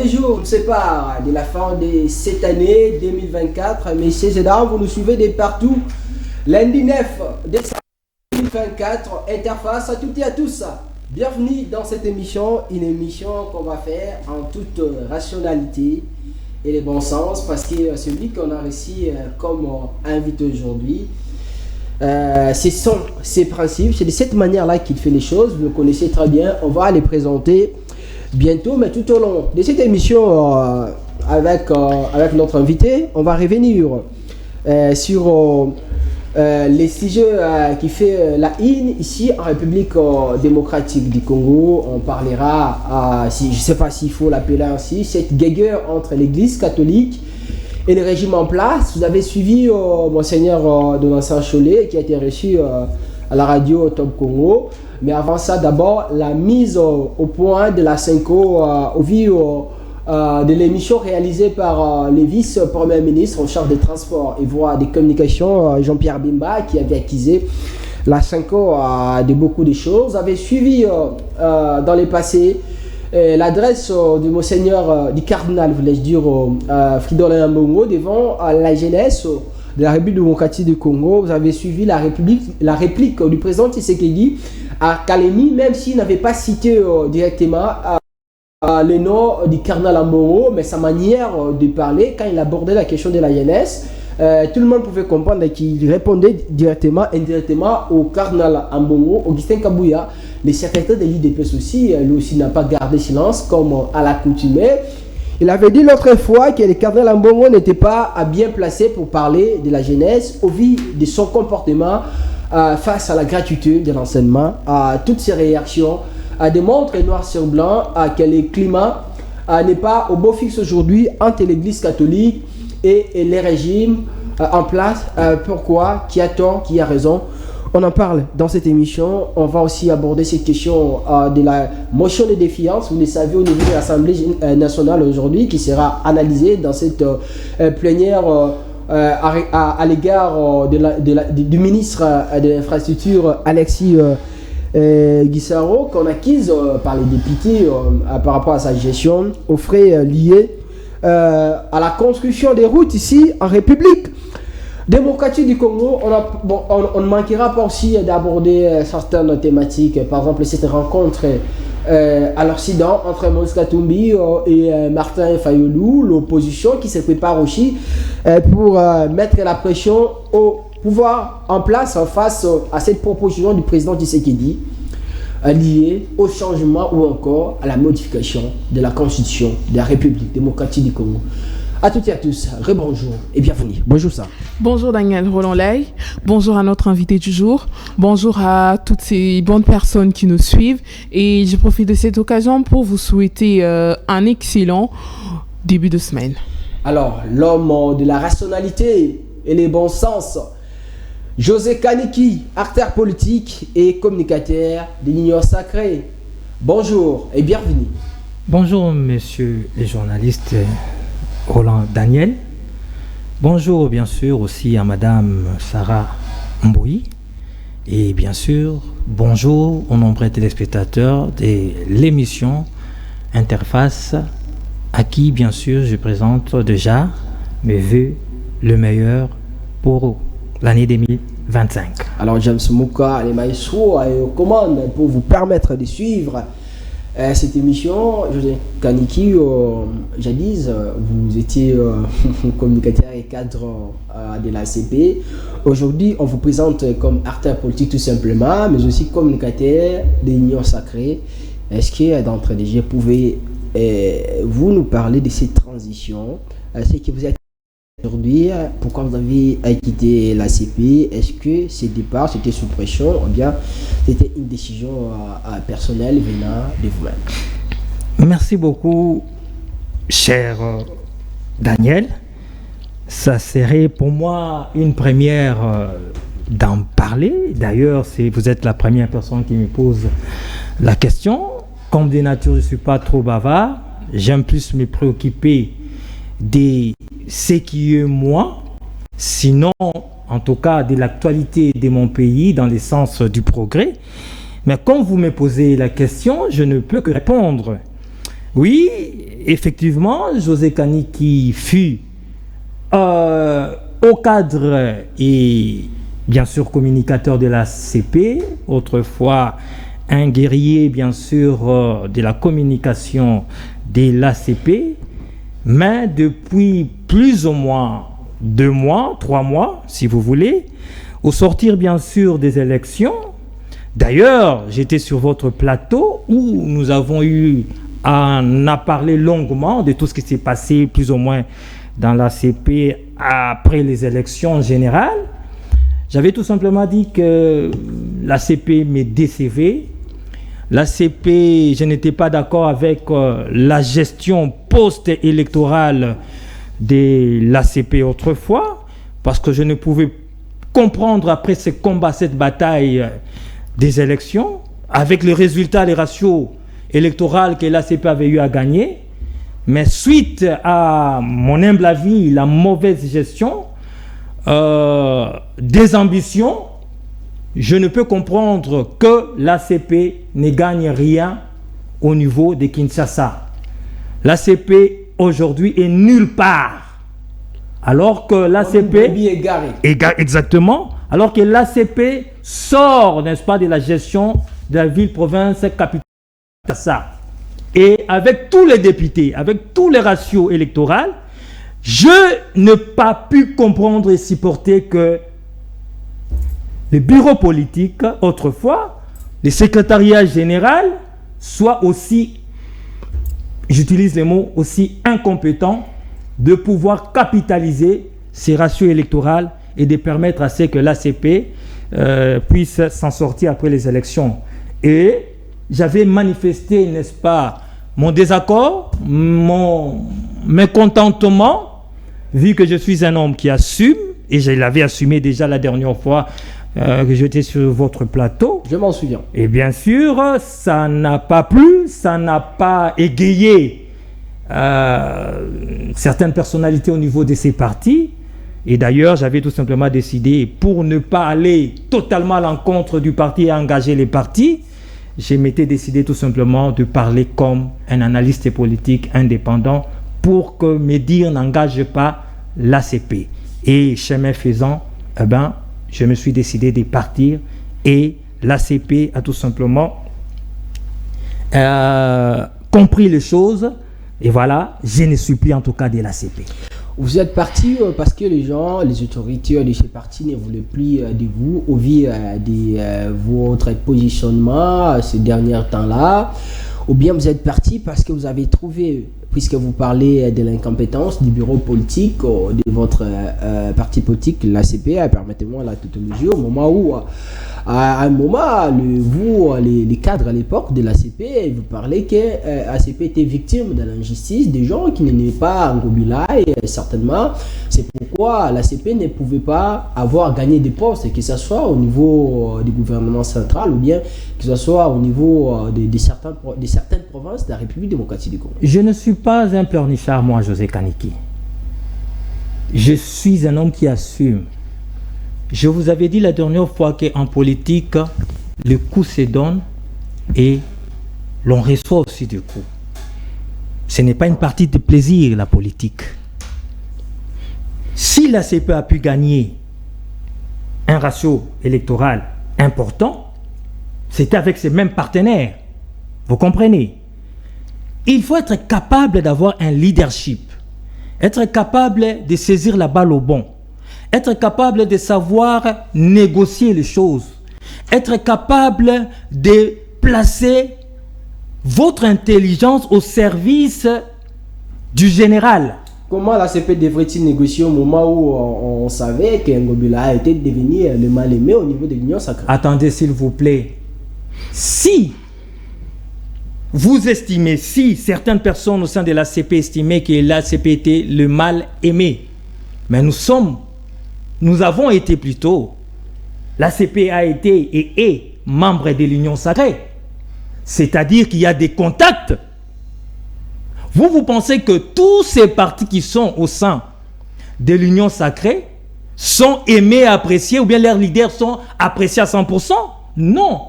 des jours nous séparent de la fin de cette année 2024. Messieurs et dames, vous nous suivez de partout. Lundi 9 décembre 2024, interface à toutes et à tous. Bienvenue dans cette émission, une émission qu'on va faire en toute rationalité et le bon sens, parce que celui qu'on a reçu comme invité aujourd'hui, ce sont ses principes, c'est de cette manière-là qu'il fait les choses. Vous le connaissez très bien, on va les présenter bientôt, mais tout au long de cette émission avec notre invité, on va revenir sur les sujets qui fait la une ici en République démocratique du Congo. On parlera, je ne sais pas s'il faut l'appeler ainsi, cette guéguerre entre l'église catholique et le régime en place. Vous avez suivi Monseigneur Donatien Cholet qui a été reçu à la radio Top Congo. Mais avant ça, d'abord, la mise au point de la Cinco au vu de l'émission réalisée par le vice-premier ministre en charge des transports et voies des communications, Jean-Pierre Bimba, qui avait accusé la Cinco de beaucoup de choses. Vous avez suivi dans le passé l'adresse du Monseigneur, du cardinal, voulais-je dire, Fridolin Mbongo devant la jeunesse de la République démocratique du Congo. Vous avez suivi la réplique du président Tshisekedi à Kalemi, même s'il n'avait pas cité directement le nom du cardinal Mbongo, mais sa manière de parler, quand il abordait la question de la jeunesse, tout le monde pouvait comprendre qu'il répondait directement, indirectement au cardinal Mbongo. Augustin Kabouya, le secrétaire de l'IDPS aussi, lui aussi n'a pas gardé silence comme à l'accoutumée. Il avait dit l'autre fois que le cardinal Mbongo n'était pas bien placé pour parler de la jeunesse au vu de son comportement face à la gratuité de l'enseignement. Toutes ces réactions démontrent noir sur blanc que le climat n'est pas au beau fixe aujourd'hui entre l'église catholique et les régimes en place. Pourquoi? Qui a tort? Qui a raison? On en parle dans cette émission. On va aussi aborder cette question de la motion de défiance. Vous le savez, au niveau de l'Assemblée nationale aujourd'hui, qui sera analysée dans cette plénière à l'égard du ministre de l'Infrastructure, Alexis Guissaro, qu'on acquise par les députés par rapport à sa gestion aux frais liés à la construction des routes ici en République démocratique du Congo. On ne manquera pas aussi d'aborder certaines thématiques, par exemple cette rencontre à l'Occident entre Moïse Katumbi et Martin Fayulu, l'opposition qui se prépare aussi pour mettre la pression au pouvoir en place face à cette proposition du président Tshisekedi liée au changement ou encore à la modification de la constitution de la République démocratique du Congo. À toutes et à tous, rebonjour et bienvenue. Bonjour ça. Bonjour Daniel Roland-Ley, bonjour à notre invité du jour, bonjour à toutes ces bonnes personnes qui nous suivent, et je profite de cette occasion pour vous souhaiter un excellent début de semaine. Alors, l'homme de la rationalité et les bons sens, José Kaniki, acteur politique et communicateur de l'Union Sacrée. Bonjour et bienvenue. Bonjour messieurs les journalistes Roland Daniel. Bonjour bien sûr aussi à madame Sarah Mboui. Et bien sûr, bonjour aux nombreux téléspectateurs de l'émission Interface, à qui bien sûr je présente déjà mes vœux le meilleur pour l'année 2025. Alors James Mouka, les maestros aux commandes pour vous permettre de suivre cette émission. José Kaniki, jadis vous étiez communicateur et cadre de l'ACP. Aujourd'hui on vous présente comme acteur politique tout simplement, mais aussi communicateur de l'Union Sacrée. Est-ce que d'entrée de jeu pouvez vous nous parler de cette transition, ce que vous êtes aujourd'hui, pourquoi vous avez quitté l'ACP? Est-ce que ce départ c'était sous pression ou bien c'était une décision personnelle venant de vous-même? Merci beaucoup, cher Daniel. Ça serait pour moi une première d'en parler. D'ailleurs, vous êtes la première personne qui me pose la question. Comme de nature, je ne suis pas trop bavard. J'aime plus me préoccuper de ce qui est moi, sinon en tout cas de l'actualité de mon pays dans le sens du progrès. Mais quand vous me posez la question, je ne peux que répondre. Oui, effectivement, José Kaniki fut au cadre et bien sûr communicateur de l'ACP, autrefois un guerrier bien sûr de la communication de l'ACP, mais depuis plus ou moins 2 mois, 3 mois, si vous voulez, au sortir bien sûr des élections. D'ailleurs, j'étais sur votre plateau où nous avons eu à en parler longuement de tout ce qui s'est passé plus ou moins dans l'ACP après les élections générales. J'avais tout simplement dit que l'ACP me décevait. L'ACP, je n'étais pas d'accord avec la gestion post-électorale de l'ACP autrefois, parce que je ne pouvais comprendre après ce combat, cette bataille des élections, avec les résultats, les ratios électoraux que l'ACP avait eu à gagner. Mais suite à mon humble avis, la mauvaise gestion, des ambitions, je ne peux comprendre que l'ACP ne gagne rien au niveau de Kinshasa. L'ACP aujourd'hui est nulle part. Alors que l'ACP... Exactement. Alors que l'ACP sort, n'est-ce pas, de la gestion de la ville-province capitale Kinshasa. Et avec tous les députés, avec tous les ratios électoraux, je n'ai pas pu comprendre et supporter que le bureau politique, autrefois, le secrétariat général, soit aussi, j'utilise les mots, aussi incompétent de pouvoir capitaliser ces ratios électoraux et de permettre à ce que l'ACP puisse s'en sortir après les élections. Et j'avais manifesté, n'est-ce pas, mon désaccord, mon mécontentement, vu que je suis un homme qui assume, et je l'avais assumé déjà la dernière fois que j'étais sur votre plateau. Je m'en souviens. Et bien sûr, ça n'a pas plu, ça n'a pas égayé certaines personnalités au niveau de ces partis. Et d'ailleurs, j'avais tout simplement décidé, pour ne pas aller totalement à l'encontre du parti et engager les partis, je m'étais décidé tout simplement de parler comme un analyste politique indépendant pour que mes dires n'engagent pas l'ACP. Et chemin faisant, eh ben, je me suis décidé de partir et l'ACP a tout simplement compris les choses. Et voilà, je ne suis plus en tout cas de l'ACP. Vous êtes parti parce que les gens, les autorités de ces partis ne voulaient plus de vous au vu de votre positionnement ces derniers temps-là, ou bien vous êtes parti parce que vous avez trouvé, puisque vous parlez de l'incompétence du bureau politique de votre parti politique, l'ACP, permettez-moi la tautologie, au moment où, à un moment, les cadres à l'époque de l'ACP, vous parlez que l'ACP était victime de l'injustice des gens qui n'étaient pas en Ngobila, et certainement, c'est pourquoi l'ACP ne pouvait pas avoir gagné des postes, que ce soit au niveau du gouvernement central ou bien que ce soit au niveau de certaines provinces de la République démocratique du Congo. Je ne suis pas un pleurnichard, moi, José Kaniki. Je suis un homme qui assume. Je vous avais dit la dernière fois qu'en politique, le coup se donne et l'on reçoit aussi du coup. Ce n'est pas une partie de plaisir, la politique. Si l'ACP a pu gagner un ratio électoral important, c'était avec ses mêmes partenaires. Vous comprenez? Il faut être capable d'avoir un leadership, être capable de saisir la balle au bon, être capable de savoir négocier les choses, être capable de placer votre intelligence au service du général. Comment l'ACP devrait-il négocier au moment où on savait que Ngobila était devenu le mal-aimé au niveau de l'Union sacrée? Attendez s'il vous plaît. Si vous estimez, si certaines personnes au sein de l'ACP estimaient que l'ACP était le mal-aimé, mais nous avons été plutôt, l'ACP a été et est membre de l'Union sacrée. C'est-à-dire qu'il y a des contacts. Vous pensez que tous ces partis qui sont au sein de l'Union sacrée sont aimés, appréciés, ou bien leurs leaders sont appréciés à 100%? Non.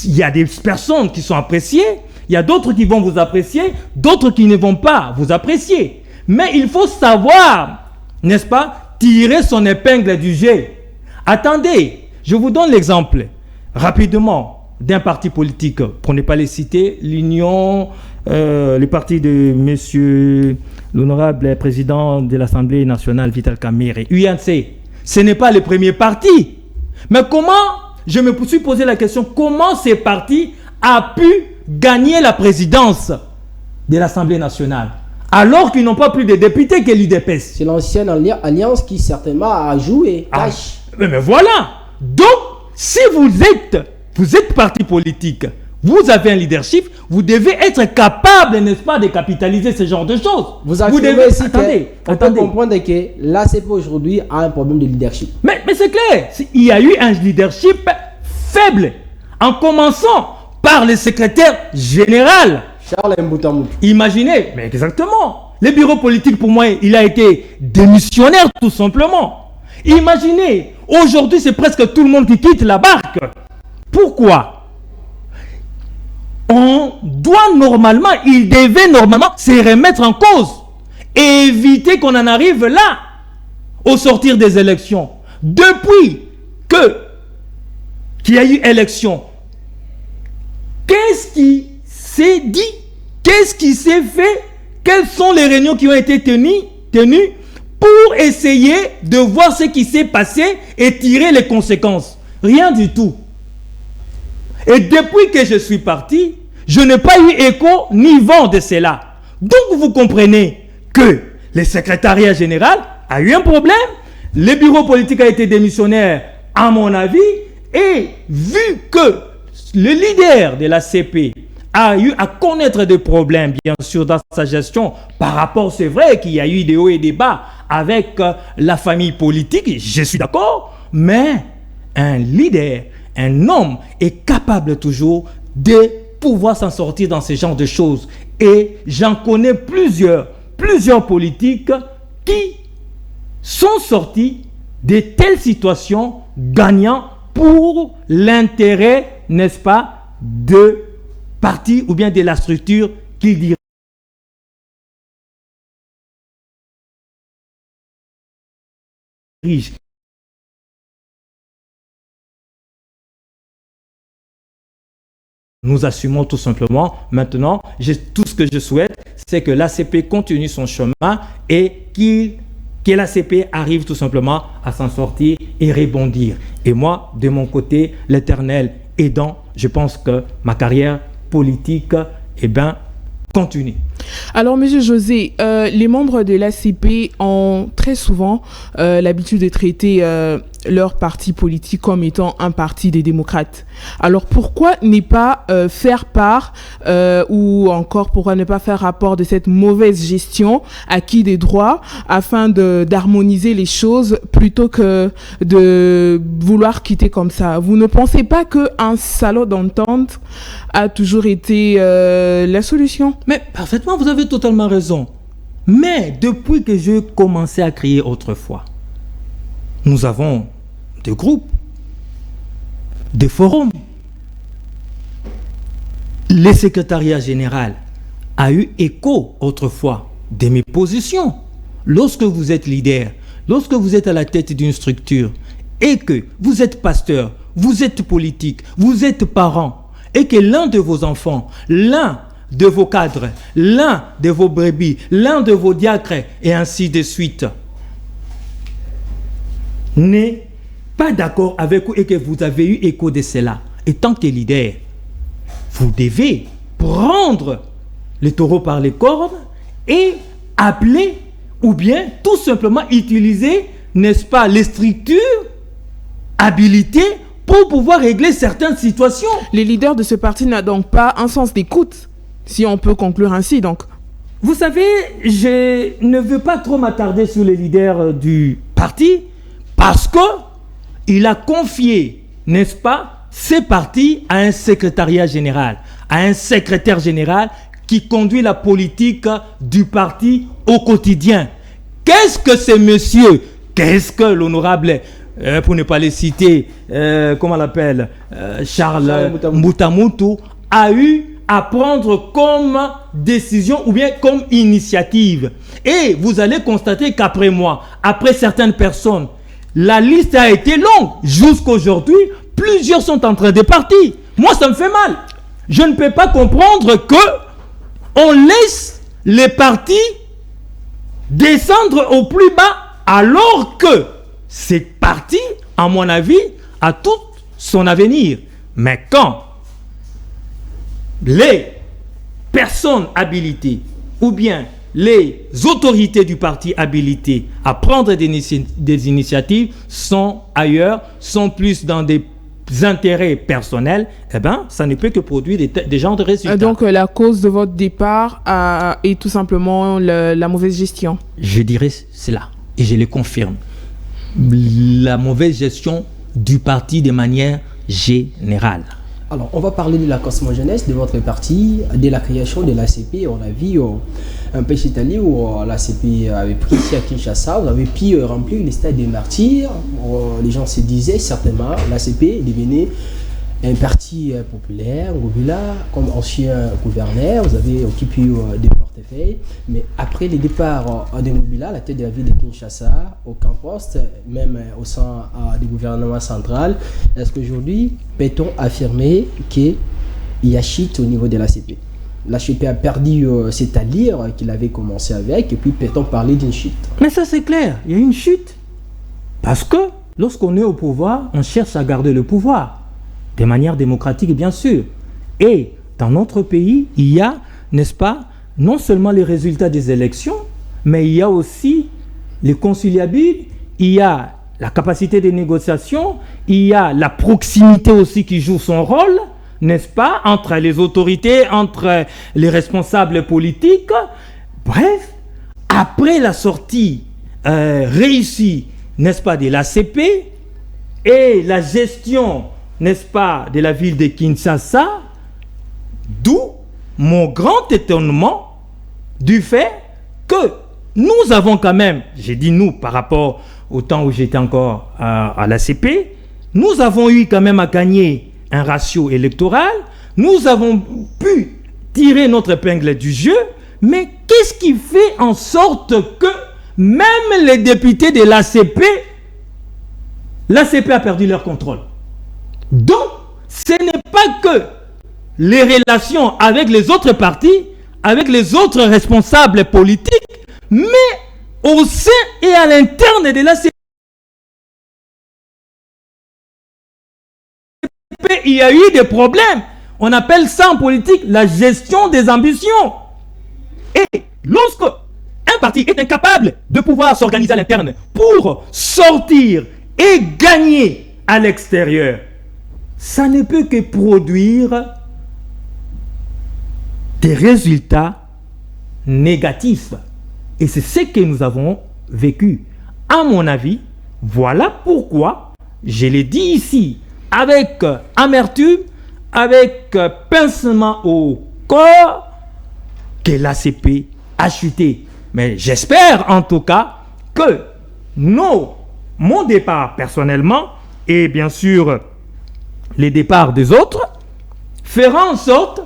Il y a des personnes qui sont appréciées, Il y a d'autres qui vont vous apprécier, d'autres qui ne vont pas vous apprécier. Mais il faut savoir, n'est-ce pas, tirer son épingle du jeu. Attendez, je vous donne l'exemple rapidement d'un parti politique, pour ne pas les citer, l'Union, le parti de monsieur l'honorable président de l'Assemblée nationale, Vital Kamerhe, UNC. Ce n'est pas le premier parti. Mais comment, je me suis posé la question, comment ces partis a pu gagner la présidence de l'Assemblée nationale alors qu'ils n'ont pas plus de députés que l'UDPS? C'est l'ancienne alliance qui certainement a joué. Mais voilà. Donc, si vous êtes parti politique, vous avez un leadership, vous devez être capable, n'est-ce pas, de capitaliser ce genre de choses. Vous devez aussi comprendre que l'ACP aujourd'hui a un problème de leadership. Mais c'est clair, il y a eu un leadership faible, en commençant par le secrétaire général. Charles Mboutamoutou. Imaginez, mais exactement. Le bureau politique, pour moi, il a été démissionnaire, tout simplement. Imaginez, aujourd'hui, c'est presque tout le monde qui quitte la barque. Pourquoi? Il devait normalement se remettre en cause et éviter qu'on en arrive là, au sortir des élections. Depuis qu'il y a eu élection, qu'est-ce qui s'est dit? Qu'est-ce qui s'est fait? Quelles sont les réunions qui ont été tenues pour essayer de voir ce qui s'est passé et tirer les conséquences? Rien du tout. Et depuis que je suis parti, je n'ai pas eu écho ni vent de cela. Donc vous comprenez que le secrétariat général a eu un problème, le bureau politique a été démissionnaire à mon avis, et vu que le leader de la CP a eu à connaître des problèmes, bien sûr, dans sa gestion, par rapport, c'est vrai qu'il y a eu des hauts et des bas avec la famille politique, je suis d'accord, mais un leader, un homme est capable toujours de pouvoir s'en sortir dans ce genre de choses. Et j'en connais plusieurs politiques qui sont sortis de telles situations gagnant pour l'intérêt, n'est-ce pas, de parti ou bien de la structure qu'ils dirigent. Nous assumons tout simplement. Maintenant, tout ce que je souhaite, c'est que l'ACP continue son chemin et que l'ACP arrive tout simplement à s'en sortir et rebondir. Et moi, de mon côté, l'Éternel aidant, je pense que ma carrière politique, continue. Alors, Monsieur José, les membres de l'ACP ont très souvent l'habitude de traiter leur parti politique comme étant un parti des démocrates. Alors, pourquoi ne pas faire part ou encore pourquoi ne pas faire rapport de cette mauvaise gestion acquis des droits afin d'harmoniser les choses plutôt que de vouloir quitter comme ça? Vous ne pensez pas qu'un salon d'entente a toujours été la solution? Mais parfaitement, vous avez totalement raison. Mais depuis que j'ai commencé à crier autrefois, nous avons des groupes, des forums. Le secrétariat général a eu écho autrefois de mes positions. Lorsque vous êtes leader, lorsque vous êtes à la tête d'une structure et que vous êtes pasteur, vous êtes politique, vous êtes parent et que l'un de vos enfants, l'un de vos cadres, l'un de vos brebis, l'un de vos diacres et ainsi de suite n'est pas d'accord avec vous et que vous avez eu écho de cela. Et tant que leader, vous devez prendre le taureau par les cornes et appeler ou bien tout simplement utiliser, n'est-ce pas, les structures habilitées pour pouvoir régler certaines situations. Les leaders de ce parti n'ont donc pas un sens d'écoute, si on peut conclure ainsi donc. Vous savez, je ne veux pas trop m'attarder sur les leaders du parti parce que il a confié, n'est-ce pas, ces partis à un secrétariat général, à un secrétaire général qui conduit la politique du parti au quotidien. Qu'est-ce que ce monsieur, qu'est-ce que l'honorable, pour ne pas les citer, comment on l'appelle, Charles Mboutamoutou, a eu à prendre comme décision ou bien comme initiative. Et vous allez constater qu'après moi, après certaines personnes, la liste a été longue. Jusqu'à aujourd'hui, plusieurs sont en train de partir. Moi, ça me fait mal. Je ne peux pas comprendre que on laisse les partis descendre au plus bas alors que ces partis, à mon avis, a tout son avenir. Mais quand les personnes habilitées ou bien les autorités du parti habilitées à prendre des initiatives sont ailleurs, sont plus dans des intérêts personnels, eh ben, ça ne peut que produire des genres de résultats. Donc, la cause de votre départ est tout simplement la mauvaise gestion. Je dirais cela, et je le confirme. La mauvaise gestion du parti de manière générale. Alors, on va parler de la cosmogenèse de votre parti, de la création de l'ACP. On a vu un peu chez Italie où l'ACP avait pris ici à Kinshasa. Vous avez pu remplir les stades des martyrs. Les gens se disaient certainement l'ACP devenait un parti populaire. Ngobila, comme ancien gouverneur, vous avez occupé des portefeuilles. Mais après le départ de Ngobila, la tête de la ville de Kinshasa, aucun poste, même au sein du gouvernement central, est-ce qu'aujourd'hui, peut-on affirmer qu'il y a chute au niveau de l'ACP? L'ACP a perdu cette allure qu'il avait commencé avec, et puis peut-on parler d'une chute? Mais ça c'est clair, il y a une chute. Parce que lorsqu'on est au pouvoir, on cherche à garder le pouvoir. De manière démocratique, bien sûr. Et dans notre pays, il y a, n'est-ce pas, non seulement les résultats des élections, mais il y a aussi les conciliabules, il y a la capacité de négociation, il y a la proximité aussi qui joue son rôle, n'est-ce pas, entre les autorités, entre les responsables politiques. Bref, après la sortie réussie, n'est-ce pas, de l'ACP et la gestion, n'est-ce pas, de la ville de Kinshasa, d'où mon grand étonnement du fait que nous avons quand même, j'ai dit nous par rapport au temps où j'étais encore à l'ACP, nous avons eu quand même à gagner un ratio électoral, nous avons pu tirer notre épingle du jeu, mais qu'est-ce qui fait en sorte que même les députés de l'ACP a perdu leur contrôle? Donc, ce n'est pas que les relations avec les autres partis, avec les autres responsables politiques, mais au sein et à l'interne de l'ACP, il y a eu des problèmes. On appelle ça en politique la gestion des ambitions. Et lorsque un parti est incapable de pouvoir s'organiser à l'interne pour sortir et gagner à l'extérieur, ça ne peut que produire des résultats négatifs. Et c'est ce que nous avons vécu. À mon avis, voilà pourquoi, je l'ai dit ici, avec amertume, avec pincement au corps, que l'ACP a chuté. Mais j'espère en tout cas que mon départ personnellement, et bien sûr les départs des autres, feront en sorte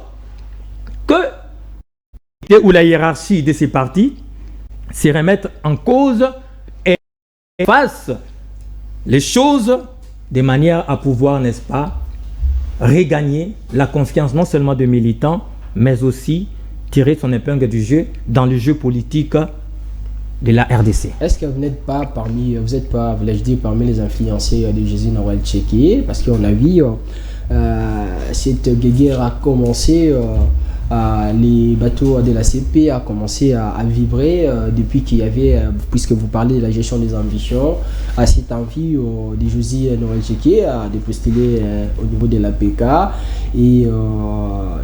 que où la hiérarchie de ces partis se remette en cause et fasse les choses de manière à pouvoir, n'est-ce pas, regagner la confiance non seulement des militants, mais aussi tirer son épingle du jeu dans le jeu politique de la RDC. Est-ce que vous n'êtes pas parmi, vous êtes pas, voulais-je dire, parmi les influenceurs de Jésus Noël Tchéké? Parce qu'on a vu cette guerre a commencé, les bateaux de la CP a commencé à vibrer depuis qu'il y avait, puisque vous parlez de la gestion des ambitions, à cette envie de Jésus Noël Tchéké de postuler au niveau de la PK, et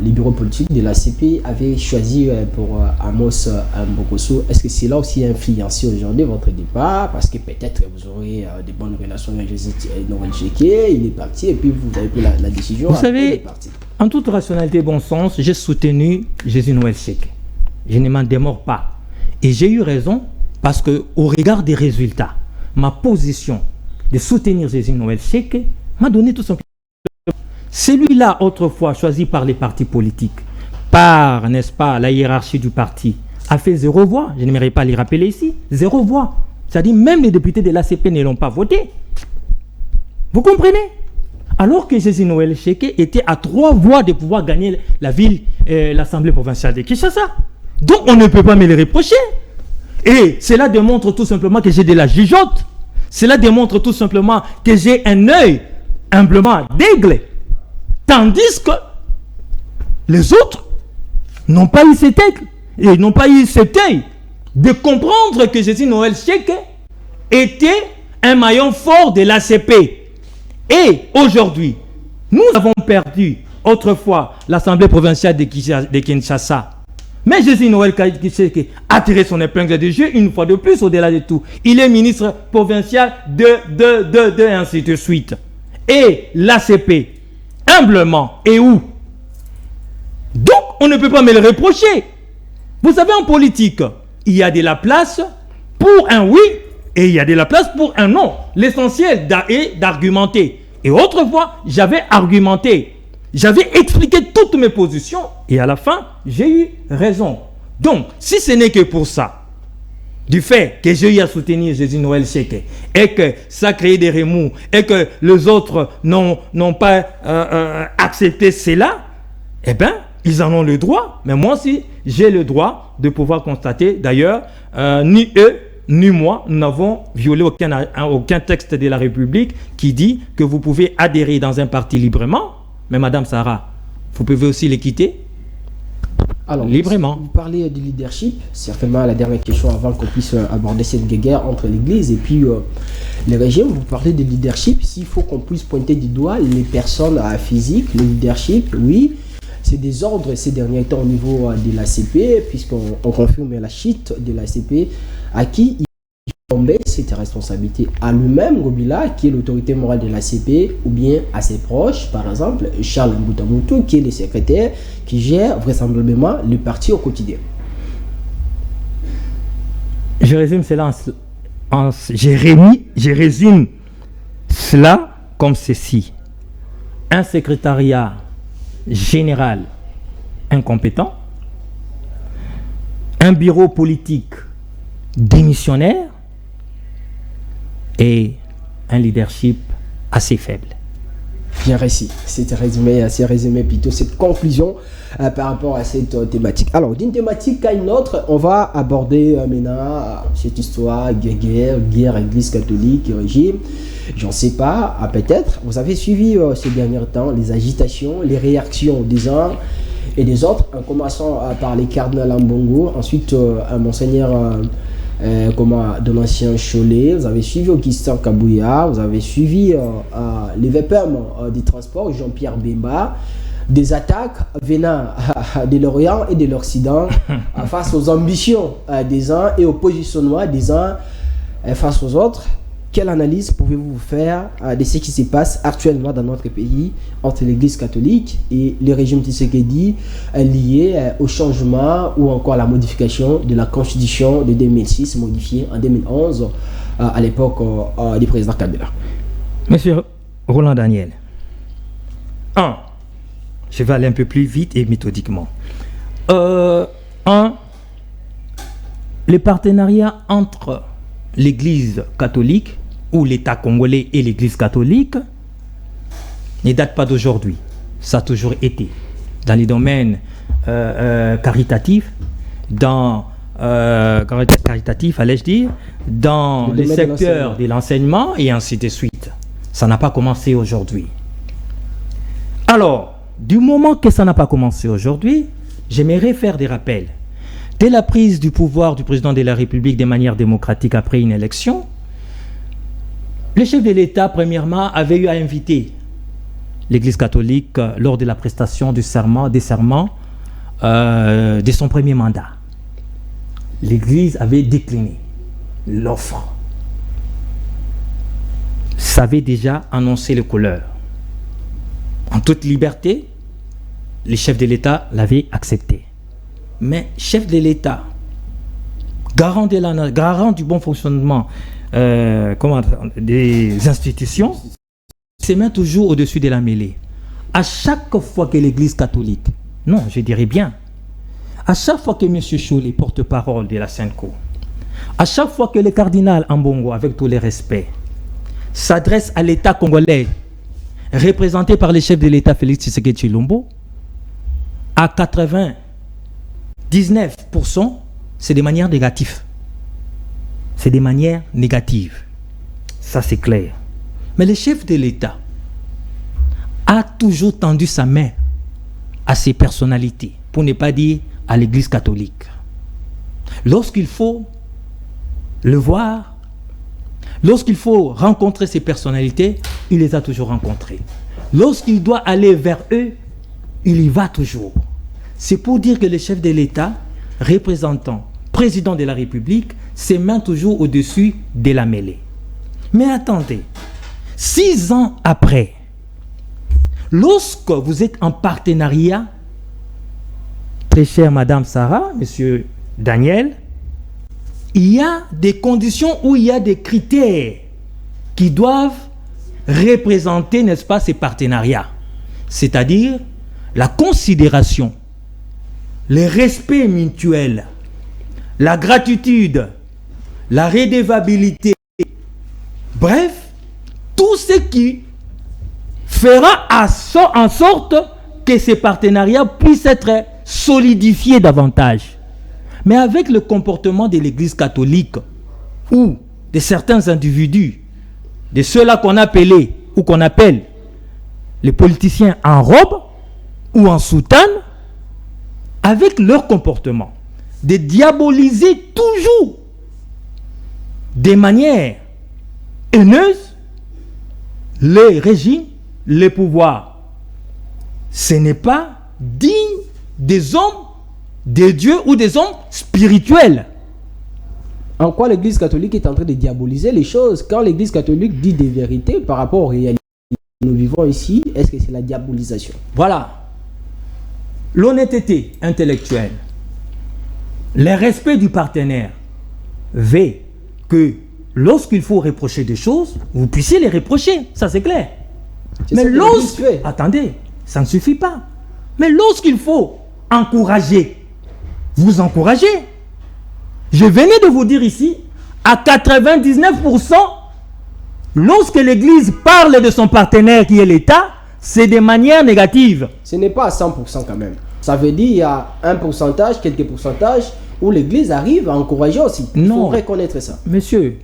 les bureaux politiques de la CP avaient choisi pour Amos Mbokosso. Est-ce que c'est là aussi influencé aujourd'hui votre départ? Parce que peut-être vous aurez des bonnes relations avec Jésus Noël Tchéké, il est parti et puis vous avez pris la décision. Vous savez, en toute rationalité et bon sens, j'ai soutenu Jésus Noël Tchéké. Je ne m'en démords pas. Et j'ai eu raison parce qu'au regard des résultats, ma position de soutenir Jésus Noël Tchéké m'a donné tout simplement. Celui-là, autrefois choisi par les partis politiques, par, n'est-ce pas, la hiérarchie du parti, a fait 0 voix. Je n'aimerais pas les rappeler ici. 0 voix. C'est-à-dire même les députés de l'ACP ne l'ont pas voté. Vous comprenez? Alors que Jésus Noël Cheke était à 3 voix de pouvoir gagner la ville, l'Assemblée provinciale de Kinshasa. Donc on ne peut pas me le reprocher. Et cela démontre tout simplement que j'ai de la jugeote. Cela démontre tout simplement que j'ai un œil humblement d'aigle. Tandis que les autres n'ont pas eu cet aigle. Et n'ont pas eu cet œil de comprendre que Jésus Noël Cheke était un maillon fort de l'ACP. Et aujourd'hui, nous avons perdu autrefois l'Assemblée provinciale de Kinshasa. Mais Jésus Noël Cheke a tiré son épingle de jeu une fois de plus au-delà de tout. Il est ministre provincial de ainsi de suite. Et l'ACP, humblement, est où? Donc, on ne peut pas me le reprocher. Vous savez, en politique, il y a de la place pour un oui et il y a de la place pour un non. L'essentiel est d'argumenter. Et autrefois, j'avais argumenté. J'avais expliqué toutes mes positions et à la fin, j'ai eu raison. Donc, si ce n'est que pour ça, du fait que j'ai eu à soutenir Jésus Noël Cheke et que ça a créé des remous et que les autres n'ont pas accepté cela, eh bien, ils en ont le droit. Mais moi aussi, j'ai le droit de pouvoir constater. D'ailleurs, ni eux, ni moi, nous n'avons violé aucun texte de la République qui dit que vous pouvez adhérer dans un parti librement. Mais Madame Sarah, vous pouvez aussi les quitter. Alors, librement. Vous parlez du leadership, certainement la dernière question avant qu'on puisse aborder cette guerre entre l'Église et puis les régimes. Vous parlez de leadership, s'il faut qu'on puisse pointer du doigt les personnes physiques, le leadership, oui, c'est des ordres ces derniers temps au niveau de l'ACP, puisqu'on confirme la chute de l'ACP, à qui il tombait cette responsabilité, à lui-même, Gobila, qui est l'autorité morale de l'ACP, ou bien à ses proches, par exemple, Charles Mbutamutu, qui est le secrétaire, qui gère vraisemblablement le parti au quotidien. Je résume cela je résume cela comme ceci. Un secrétariat général incompétent, un bureau politique démissionnaire et un leadership assez faible. Bien réussi. C'est résumé plutôt cette conclusion par rapport à cette thématique. Alors, d'une thématique à une autre, on va aborder maintenant cette histoire, guerre église catholique, régime. J'en sais pas, peut-être. Vous avez suivi ces derniers temps les agitations, les réactions des uns et des autres, en commençant par les cardinals Mbongo, ensuite un monseigneur de l'ancien Cholet, vous avez suivi Augustin Kabouya, vous avez suivi les VPM des transports, Jean-Pierre Bemba, des attaques venant de l'Orient et de l'Occident face aux ambitions des uns et au positionnement des uns face aux autres. Quelle analyse pouvez-vous faire de ce qui se passe actuellement dans notre pays entre l'Église catholique et le régime Tshisekedi lié au changement ou encore à la modification de la Constitution de 2006 modifiée en 2011 à l'époque du président Kabila? Monsieur Roland Daniel, je vais aller un peu plus vite et méthodiquement. Le partenariat entre l'Église catholique ou l'État congolais et l'Église catholique ne date pas d'aujourd'hui. Ça a toujours été dans les domaines caritatifs, allais-je dire, dans les secteurs de l'enseignement et ainsi de suite. Ça n'a pas commencé aujourd'hui. Alors, du moment que ça n'a pas commencé aujourd'hui, j'aimerais faire des rappels. Dès la prise du pouvoir du président de la République de manière démocratique après une élection, le chef de l'État, premièrement, avait eu à inviter l'Église catholique lors de la prestation des serments de son premier mandat. L'Église avait décliné l'offre. Ça avait déjà annoncé les couleurs. En toute liberté, le chef de l'État l'avait accepté. Mais chef de l'État, garant du bon fonctionnement des institutions, se met toujours au-dessus de la mêlée. À chaque fois que l'Église catholique, non, je dirais bien, À chaque fois que M. Cholet, porte-parole de la Sainte-Cour, à chaque fois que le cardinal Ambongo, avec tous les respects, s'adresse à l'État congolais, représenté par le chef de l'État Félix Tshisekedi Tshilombo, à 99%, c'est de manière négative. C'est de manière négative. Ça, c'est clair. Mais le chef de l'État a toujours tendu sa main à ces personnalités, pour ne pas dire à l'Église catholique. Lorsqu'il faut le voir, lorsqu'il faut rencontrer ces personnalités, il les a toujours rencontrées. Lorsqu'il doit aller vers eux, il y va toujours. C'est pour dire que le chef de l'État, représentant, président de la République, se met toujours au-dessus de la mêlée. Mais attendez, 6 ans après, lorsque vous êtes en partenariat, très chère Madame Sarah, Monsieur Daniel, il y a des conditions où il y a des critères qui doivent représenter, n'est-ce pas, ces partenariats. C'est-à-dire la considération, le respect mutuel, la gratitude, la redevabilité. Bref, tout ce qui fera en sorte que ces partenariats puissent être solidifiés davantage. Mais avec le comportement de l'Église catholique ou de certains individus, de ceux-là qu'on appelait ou qu'on appelle les politiciens en robe ou en soutane, avec leur comportement, de diaboliser toujours de manière haineuse les régimes, les pouvoirs. Ce n'est pas digne des hommes, des dieux ou des hommes spirituels. En quoi l'Église catholique est en train de diaboliser les choses? Quand l'Église catholique dit des vérités par rapport aux réalités que nous vivons ici, est-ce que c'est la diabolisation? Voilà. L'honnêteté intellectuelle, le respect du partenaire veut que lorsqu'il faut reprocher des choses, vous puissiez les reprocher. Ça, c'est clair. Mais attendez, ça ne suffit pas. Mais lorsqu'il faut encourager, vous encouragez. Je venais de vous dire ici, à 99%, lorsque l'Église parle de son partenaire qui est l'État, c'est de manière négative. Ce n'est pas à 100% quand même. Ça veut dire qu'il y a un pourcentage, quelques pourcentages, où l'Église arrive à encourager aussi. Il faut reconnaître ça. Monsieur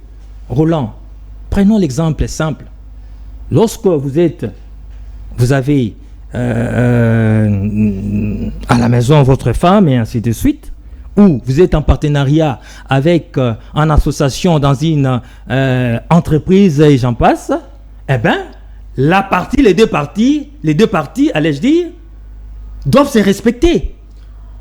Roland, prenons l'exemple simple. Lorsque vous avez à la maison votre femme et ainsi de suite, ou vous êtes en partenariat avec une association dans une entreprise et j'en passe, eh bien, les deux parties, allais-je dire, doivent se respecter.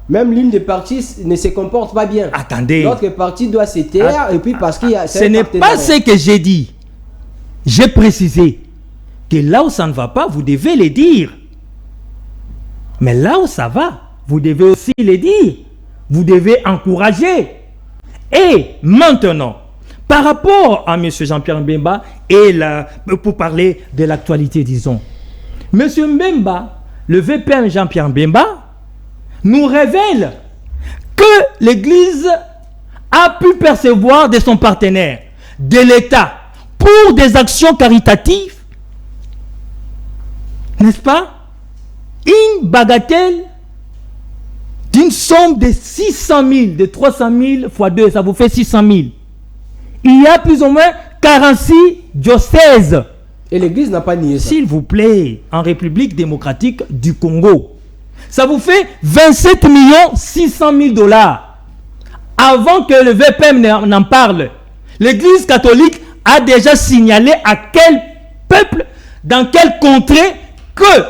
Même l'une des parties ne se comporte pas bien. Attendez. L'autre partie doit se taire et puis parce qu'il y a... Ce n'est pas ce que j'ai dit. J'ai précisé que là où ça ne va pas, vous devez le dire. Mais là où ça va, vous devez aussi le dire. Vous devez encourager. Et maintenant, par rapport à M. Jean-Pierre Mbemba, et pour parler de l'actualité, disons, M. Mbemba, le VPM Jean-Pierre Mbemba, nous révèle que l'Église a pu percevoir de son partenaire, de l'État, pour des actions caritatives, n'est-ce pas, une bagatelle d'une somme de 600 000, de 300 000 fois 2, ça vous fait 600 000. Il y a plus ou moins 46 diocèses. Et l'Église n'a pas nié ça. S'il vous plaît, en République démocratique du Congo, ça vous fait 27 600 000 $. Avant que le VPM n'en parle, l'Église catholique a déjà signalé à quel peuple, dans quelle contrée, que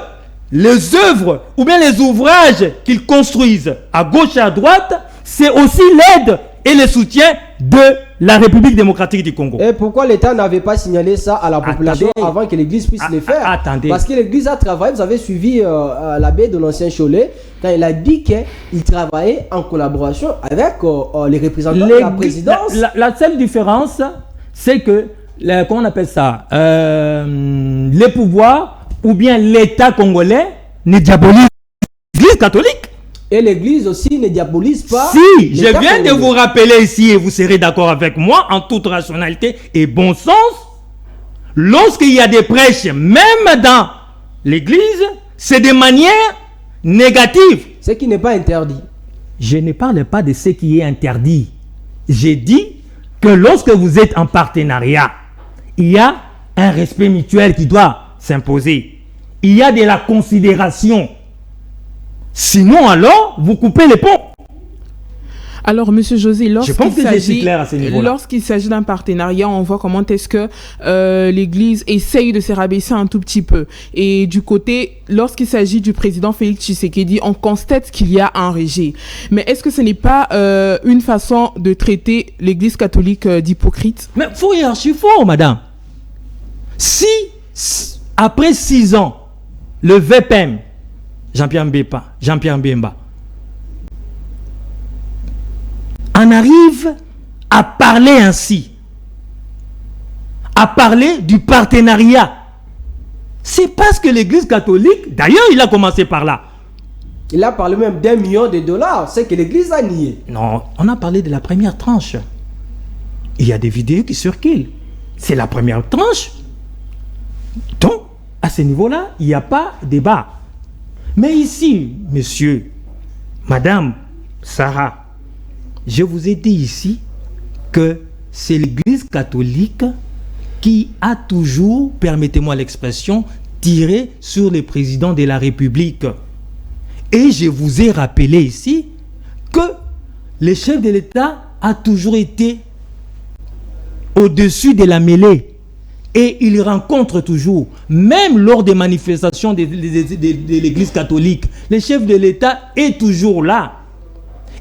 les œuvres ou bien les ouvrages qu'ils construisent à gauche et à droite, c'est aussi l'aide et le soutien de la République démocratique du Congo. Et pourquoi l'État n'avait pas signalé ça à la population avant que l'Église puisse le faire? Attendez. Parce que l'Église a travaillé, vous avez suivi l'abbé de l'ancien Cholet, quand il a dit qu'il travaillait en collaboration avec les représentants de la présidence. La seule différence, c'est que, comment on appelle ça, les pouvoirs ou bien l'État congolais ne diabolise l'Église catholique. Et l'église aussi ne diabolise pas. Si, je viens de vous rappeler ici, et vous serez d'accord avec moi, en toute rationalité et bon sens, lorsqu'il y a des prêches, même dans l'église, c'est de manière négative. Ce qui n'est pas interdit. Je ne parle pas de ce qui est interdit. J'ai dit que lorsque vous êtes en partenariat, il y a un respect mutuel qui doit s'imposer. Il y a de la considération. Sinon, alors, vous coupez les ponts. Alors, Monsieur José, lorsqu'il s'agit d'un partenariat, on voit comment est-ce que l'Église essaye de se rabaisser un tout petit peu. Et du côté, lorsqu'il s'agit du président Félix Tshisekedi, on constate qu'il y a un rejet. Mais est-ce que ce n'est pas une façon de traiter l'Église catholique d'hypocrite? Mais faux et archi-faux, madame. Si, après 6 ans, le VPM, Jean-Pierre Mbemba, on arrive à parler ainsi, à parler du partenariat. C'est parce que l'Église catholique, d'ailleurs il a commencé par là. Il a parlé même d'$1 million, c'est que l'Église a nié. Non, on a parlé de la première tranche. Il y a des vidéos qui circulent. C'est la première tranche. Donc, à ce niveau-là, il n'y a pas de débat. Mais ici, monsieur, madame Sarah, je vous ai dit ici que c'est l'Église catholique qui a toujours, permettez-moi l'expression, tiré sur le président de la République. Et je vous ai rappelé ici que le chef de l'État a toujours été au-dessus de la mêlée. Et il rencontre toujours, même lors des manifestations de l'Église catholique, le chef de l'État est toujours là.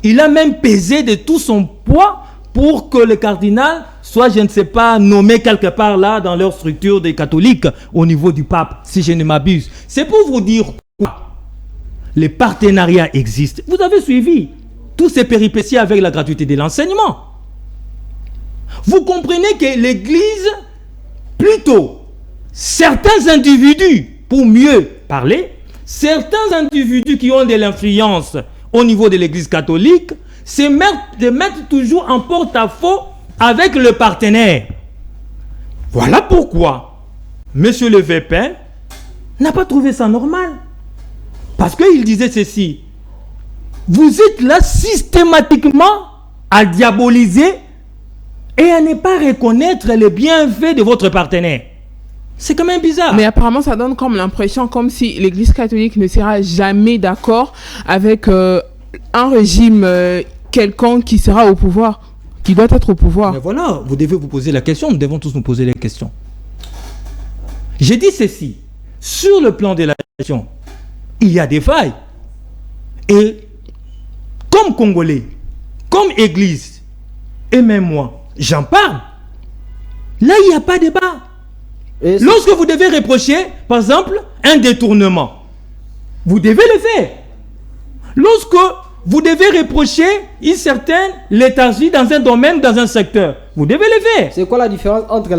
Il a même pesé de tout son poids pour que le cardinal soit, je ne sais pas, nommé quelque part là dans leur structure des catholiques au niveau du pape, si je ne m'abuse. C'est pour vous dire quoi? Les partenariats existent. Vous avez suivi tous ces péripéties avec la gratuité de l'enseignement. Vous comprenez que l'Église, plutôt, certains individus, pour mieux parler, certains individus qui ont de l'influence au niveau de l'Église catholique, se mettent toujours en porte-à-faux avec le partenaire. Voilà pourquoi Monsieur le VP n'a pas trouvé ça normal. Parce qu'il disait ceci: vous êtes là systématiquement à diaboliser et à ne pas reconnaître les bienfaits de votre partenaire. C'est quand même bizarre. Mais apparemment, ça donne comme l'impression comme si l'Église catholique ne sera jamais d'accord avec un régime quelconque qui sera au pouvoir, qui doit être au pouvoir. Mais voilà, vous devez vous poser la question, nous devons tous nous poser la question. J'ai dit ceci: sur le plan de la nation, il y a des failles. Et comme Congolais, comme Église, et même moi, j'en parle. Là, il n'y a pas de débat. Lorsque vous devez reprocher, par exemple, un détournement, vous devez le faire. Lorsque vous devez reprocher une certaine léthargie dans un domaine, dans un secteur, vous devez le faire. C'est quoi la différence entre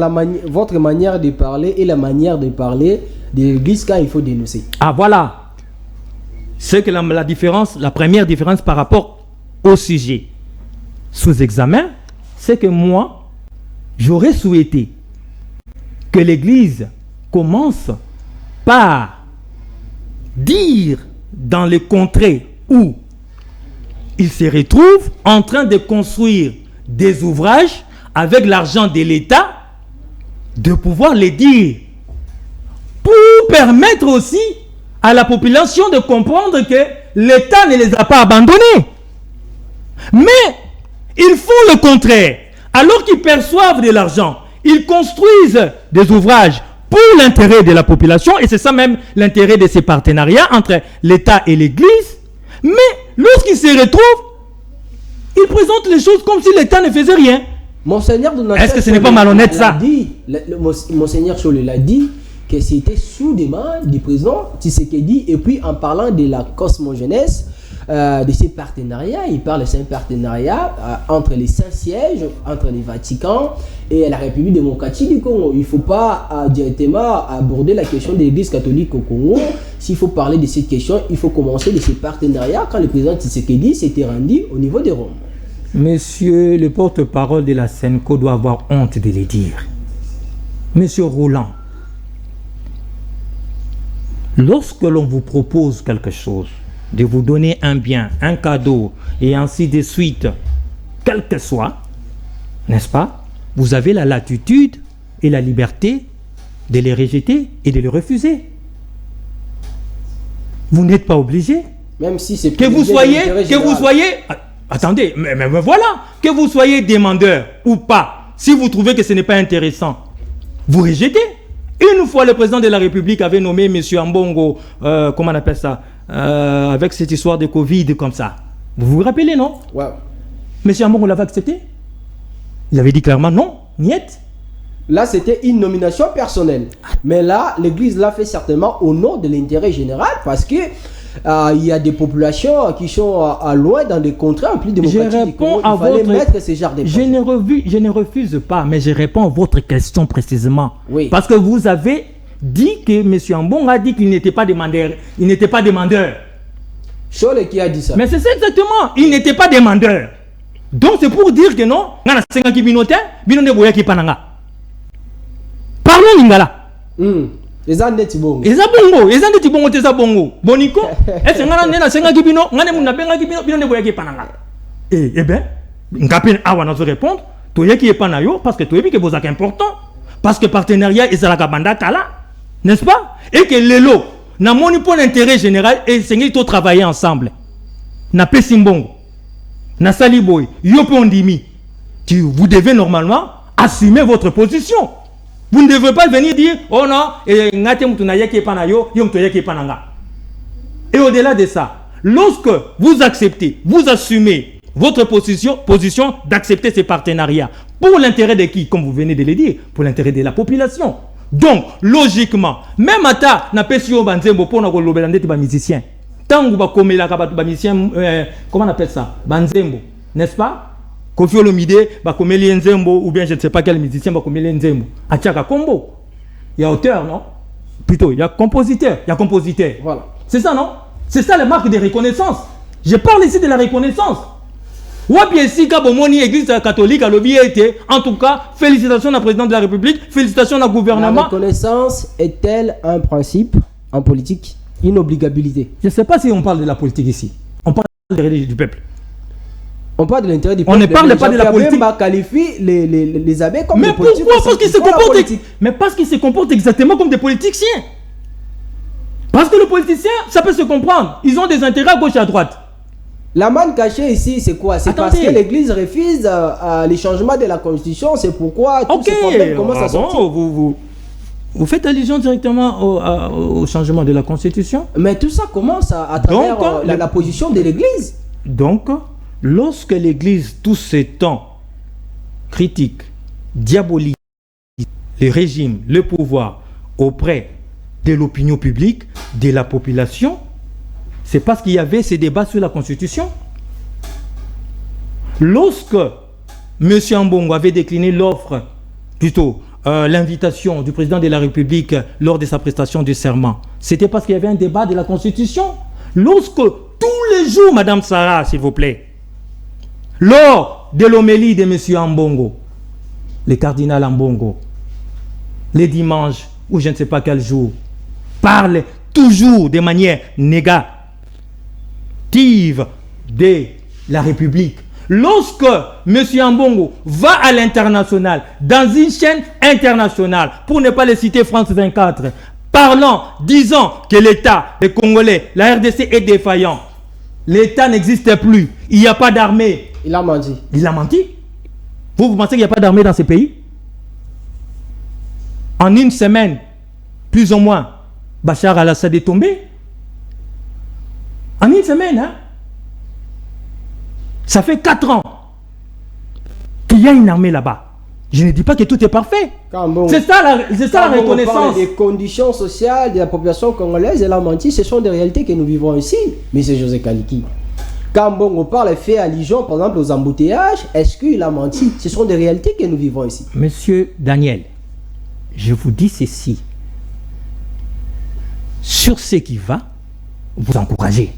votre manière de parler et la manière de parler de l'Église quand il faut dénoncer? Ah voilà. C'est que la différence, la première différence par rapport au sujet sous examen, c'est que moi, j'aurais souhaité que l'Église commence par dire dans les contrées où il se retrouve en train de construire des ouvrages avec l'argent de l'État, de pouvoir les dire pour permettre aussi à la population de comprendre que l'État ne les a pas abandonnés. Mais ils font le contraire. Alors qu'ils perçoivent de l'argent, ils construisent des ouvrages pour l'intérêt de la population, et c'est ça même l'intérêt de ces partenariats entre l'État et l'Église. Mais lorsqu'ils se retrouvent, ils présentent les choses comme si l'État ne faisait rien. Monseigneur Donatien, est-ce que ce n'est pas malhonnête ça? Monseigneur Cholet l'a dit que c'était sous demande du président Tshisekedi, et puis en parlant de la cosmojeunesse, de ces partenariats. Il parle de ces partenariats entre les Saint-Sièges, entre les Vatican et la République démocratique du Congo. Il ne faut pas directement aborder la question de l'Église catholique au Congo. S'il faut parler de cette question, il faut commencer de ces partenariats quand le président Tshisekedi s'était rendu au niveau de Rome. Monsieur le porte-parole de la Senco doit avoir honte de les dire. Monsieur Roland, lorsque l'on vous propose quelque chose, de vous donner un bien, un cadeau, et ainsi de suite, quel que soit, n'est-ce pas, vous avez la latitude et la liberté de les rejeter et de les refuser. Vous n'êtes pas obligé. Même si c'est que vous soyez, attendez, mais voilà, que vous soyez demandeur ou pas, si vous trouvez que ce n'est pas intéressant, vous rejetez. Une fois le président de la République avait nommé M. Ambongo, comment on appelle ça, avec cette histoire de Covid comme ça. Vous vous rappelez, non? Ouais. M. Ambongo l'avait accepté. Il avait dit clairement non, niet. Là, c'était une nomination personnelle. Mais là, l'Église l'a fait certainement au nom de l'intérêt général parce que il y a des populations qui sont loin dans des contrées en plus démocratiques du Congo. Il fallait mettre ce genre de je ne refuse pas, mais je réponds à votre question précisément. Oui. Parce que vous avez dit que M. Ambongo a dit qu'il n'était pas demandeur. Il n'était pas demandeur. Chole qui a dit ça. Mais c'est ça exactement. Il n'était pas demandeur. Donc c'est pour dire que non. Parlons lingala. Les annettes bongo. Les abongo, les annettes bongo, les abongo. Boniko. Est-ce que ngana nena senga kibino, ngane muna benga kibino, bino ne boyaki pananga. Eh ben, ngapin awa na zo répondre. Toyaki e panayo parce que toyebi que vous êtes important. Parce que partenariat est la kabanda kala, n'est-ce pas? Et que lelo na moni pour l'intérêt général et sengi to travailler ensemble. Na pesimbongo. Na saliboy, yopo ondimi. Vous devez normalement assumer votre position. Vous ne devez pas venir dire oh non, et au-delà de ça, lorsque vous acceptez, vous assumez votre position d'accepter ces partenariats pour l'intérêt de qui, comme vous venez de le dire, pour l'intérêt de la population. Donc, logiquement, même à na pesio banzembo pour na kolobelande ba musicien. Tant que ba komela ka ba musicien comment on appelle ça? Banzembo, n'est-ce pas? Kofi Olomide, Bakomeli Nzembo, ou bien je ne sais pas quel musicien, Bakomeli Nzembo. Atiaka Kombo. Il y a auteur, non? Plutôt, il y a compositeur. Voilà. C'est ça, non? C'est ça les marques de reconnaissance. Je parle ici de la reconnaissance. Wapi si Kabomoni, Église catholique, à l'objet, en tout cas, félicitations au président de la République, félicitations au gouvernement. La reconnaissance est-elle un principe en politique? Une obligabilité? Je ne sais pas si on parle de la politique ici. On parle de l'intérêt du peuple. On parle de l'intérêt du peuple. On ne parle pas de la politique. On qualifie les abbés comme des politiciens. Mais pourquoi? Parce qu'ils se comportent exactement comme des politiciens. Parce que le politicien, ça peut se comprendre. Ils ont des intérêts à gauche et à droite. La manne cachée ici, c'est quoi? C'est parce que l'Église refuse les changements de la Constitution. C'est pourquoi tout ce problème commence à sortir. Vous faites allusion directement au changement de la Constitution. Mais tout ça commence à travers la position de l'Église. Donc, lorsque l'Église, tout ce temps, critique, diabolise le régime, le pouvoir auprès de l'opinion publique, de la population, c'est parce qu'il y avait ces débats sur la Constitution. Lorsque M. Ambongo avait décliné l'offre, plutôt l'invitation du président de la République lors de sa prestation du serment, c'était parce qu'il y avait un débat de la Constitution. Lorsque tous les jours, Madame Sarah, s'il vous plaît, lors de l'homélie de M. Ambongo, le cardinal Ambongo, les dimanches ou je ne sais pas quel jour, parle toujours de manière négative de la République. Lorsque M. Ambongo va à l'international, dans une chaîne internationale, pour ne pas le citer France 24, parlant, disant que l'État, les Congolais, la RDC est défaillant, l'État n'existe plus, il n'y a pas d'armée. Il a menti. Il a menti. Vous pensez qu'il n'y a pas d'armée dans ce pays? En une semaine, plus ou moins, Bachar al-Assad est tombé. En une semaine, hein? Ça fait 4 ans qu'il y a une armée là-bas. Je ne dis pas que tout est parfait. C'est ça la reconnaissance. On parle des conditions sociales de la population congolaise, elle a menti. Ce sont des réalités que nous vivons ici. Mais c'est José Kaliki. Quand Bongo parle fait allusion, par exemple, aux embouteillages, est-ce qu'il a menti? Ce sont des réalités que nous vivons ici. Monsieur Daniel, je vous dis ceci. Sur ce qui va, vous encouragez.